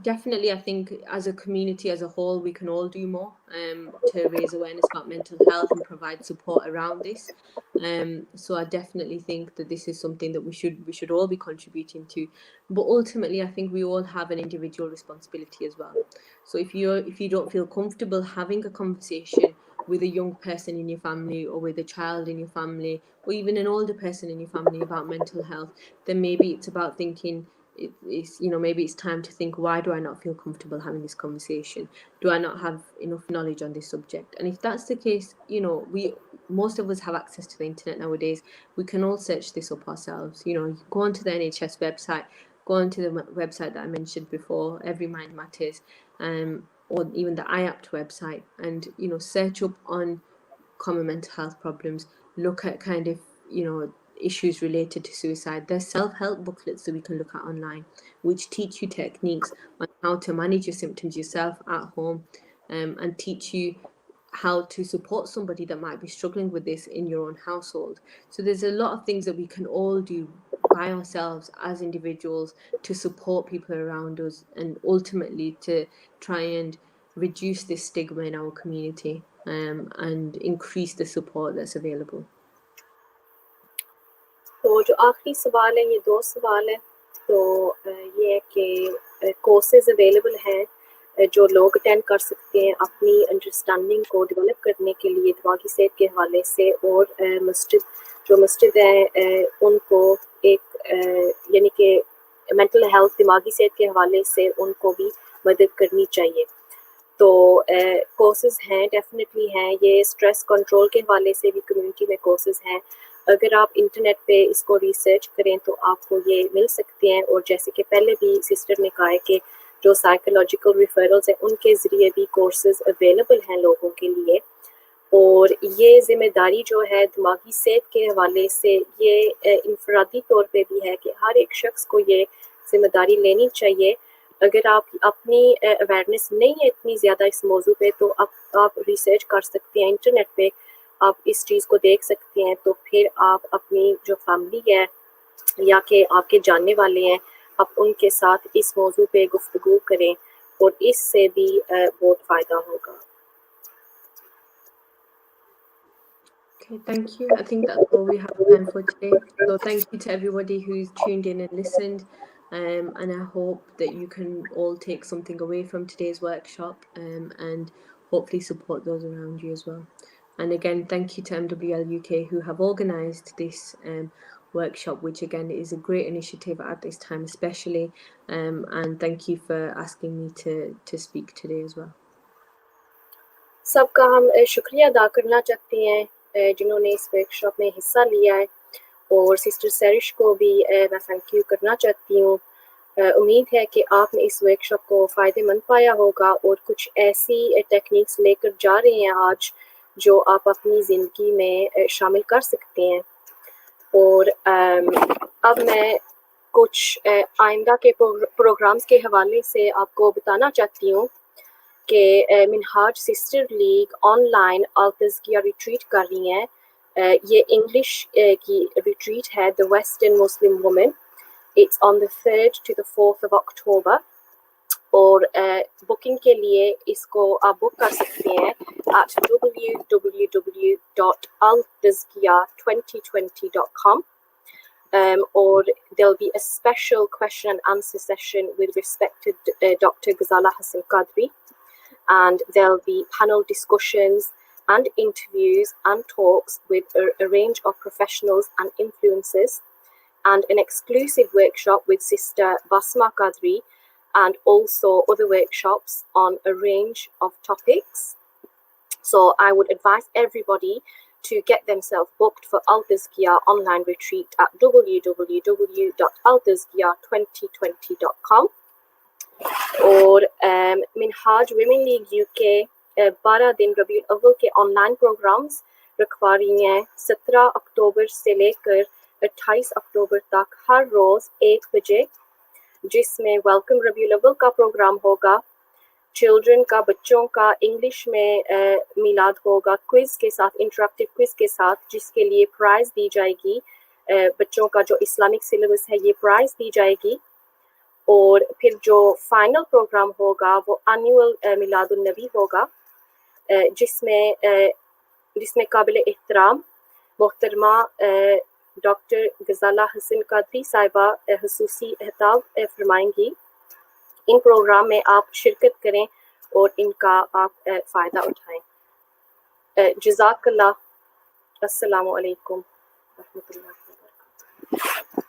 definitely, I think as a community as a whole, we can all do more to raise awareness about mental health and provide support around this. So I definitely think that this is something that we should all be contributing to. But ultimately, I think we all have an individual responsibility as well. So if you don't feel comfortable having a conversation with a young person in your family or with a child in your family or even an older person in your family about mental health, then maybe it's about thinking, it's maybe it's time to think, why do I not feel comfortable having this conversation? Do I not have enough knowledge on this subject? And if that's the case, most of us have access to the internet nowadays. We can all search this up ourselves. You go onto the NHS website, go onto the website that I mentioned before, Every Mind Matters, or even the IAPT website, and search up on common mental health problems. Look at kind of issues related to suicide. There's self-help booklets that we can look at online, which teach you techniques on how to manage your symptoms yourself at home, and teach you how to support somebody that might be struggling with this in your own household. So there's a lot of things that we can all do by ourselves as individuals to support people around us, and ultimately to try and reduce this stigma in our community, and increase the support that's available. तो जो आखिरी सवाल है, ये 2 सवाल है। तो ये है कि कोर्सेज अवेलेबल हैं जो लोग अटेंड कर सकते हैं अपनी अंडरस्टैंडिंग को डेवलप करने के लिए दिमागी सेहत के हवाले से, और मस्जिद है उनको एक यानी कि मेंटल हेल्थ दिमागी सेहत के हवाले से उनको भी मदद करनी चाहिए। तो कोर्सेज हैं, डेफिनेटली हैं। ये स्ट्रेस कंट्रोल के हवाले से भी कम्युनिटी में कोर्सेज हैं। अगर आप इंटरनेट पे इसको रिसर्च करें तो आपको ये मिल सकते हैं। और जैसे कि पहले भी सिस्टर ने कहा है कि जो साइकोलॉजिकल रिफरल्स हैं उनके ज़रिए भी कोर्सेज अवेलेबल हैं लोगों के लिए। और ये ज़िम्मेदारी जो है दिमागी सेहत के हवाले से, ये इनफरादी तौर पे भी है कि हर एक शख्स को ये ज़िम्मेदारी लेनी चाहिए। अगर आप अपनी अवेयरनेस नहीं है इतनी ज़्यादा इस मौजू पे, तो आप रिसर्च कर सकते हैं इंटरनेट पे, आप इस चीज़ को देख सकते हैं। तो फिर आप अपनी जो फैमिली है या कि आपके जानने वाले हैं, आप उनके साथ इस मौजू पे गुफ्तगू करें और इससे भी बहुत फ़ायदा होगा। Okay, thank you. I think that's all we have time for today. So thank you to everybody who's tuned in and listened. And I hope that you can all take something away from today's workshop, and hopefully support those around you as well. And again, thank you to MWL UK who have organised this workshop, which again is a great initiative at this time especially. And thank you for asking me to speak today as well. सबका हम शुक्रिया अदा करना चाहते हैं जिन्होंने इस workshop में हिस्सा लिया है, और सिस्टर सैरिश को भी मैं थैंक यू करना चाहती हूँ। उम्मीद है कि आपने इस वर्कशॉप को फ़ायदेमंद पाया होगा और कुछ ऐसी टेक्निक्स लेकर जा रहे हैं आज जो आप अपनी ज़िंदगी में शामिल कर सकते हैं। और अब मैं कुछ आइंदा के प्रोग्राम्स के हवाले से आपको बताना चाहती हूँ कि मिनहाज सिस्टर लीग ऑनलाइन अल-तज़किया रिट्रीट कर रही हैं। ये इंग्लिश की रिट्रीट है, the western Muslim women. It's on the 3rd to the 4th of October। और बुकिंग के लिए इसको आप बुक कर सकते हैं at www.altazkiya2020.com। or there'll be a special question and answer session with respected Dr. Ghazala Hassan Qadri, and there'll be panel discussions and interviews and talks with a range of professionals and influencers, and an exclusive workshop with Sister Basma Qadri, and also other workshops on a range of topics. So I would advise everybody to get themselves booked for Al-Tazkiya online retreat at www.altazkiya2020.com। और Minhaj women league UK 12 दिन रबीउल अव्वल के online programmes रखवा रही हैं 17 अक्टूबर से लेकर 28 अक्टूबर तक हर रोज़ 1 बजे, जिसमें वेलकम रबीउल अव्वल का प्रोग्राम होगा, चिल्ड्रन का, बच्चों का इंग्लिश में मिलाद होगा क्विज़ के साथ, इंटरैक्टिव क्विज़ के साथ, जिसके लिए प्राइज़ दी जाएगी। बच्चों का जो इस्लामिक सिलेबस है ये प्राइज़ दी जाएगी। और फिर जो फाइनल प्रोग्राम होगा वो एनुअल मिलादुन नबी होगा, जिसमें काबिल एहतराम मोहतरमा डॉक्टर गजाला हसन कादरी साहिबा हुसूसी खिताब फरमाएंगी। इन प्रोग्राम में आप शिरकत करें और इनका आप फ़ायदा उठाएं। जज़ाकल्लाह। अस्सलामु अलैकुम रहमतुल्लाहि व बरकातुहू।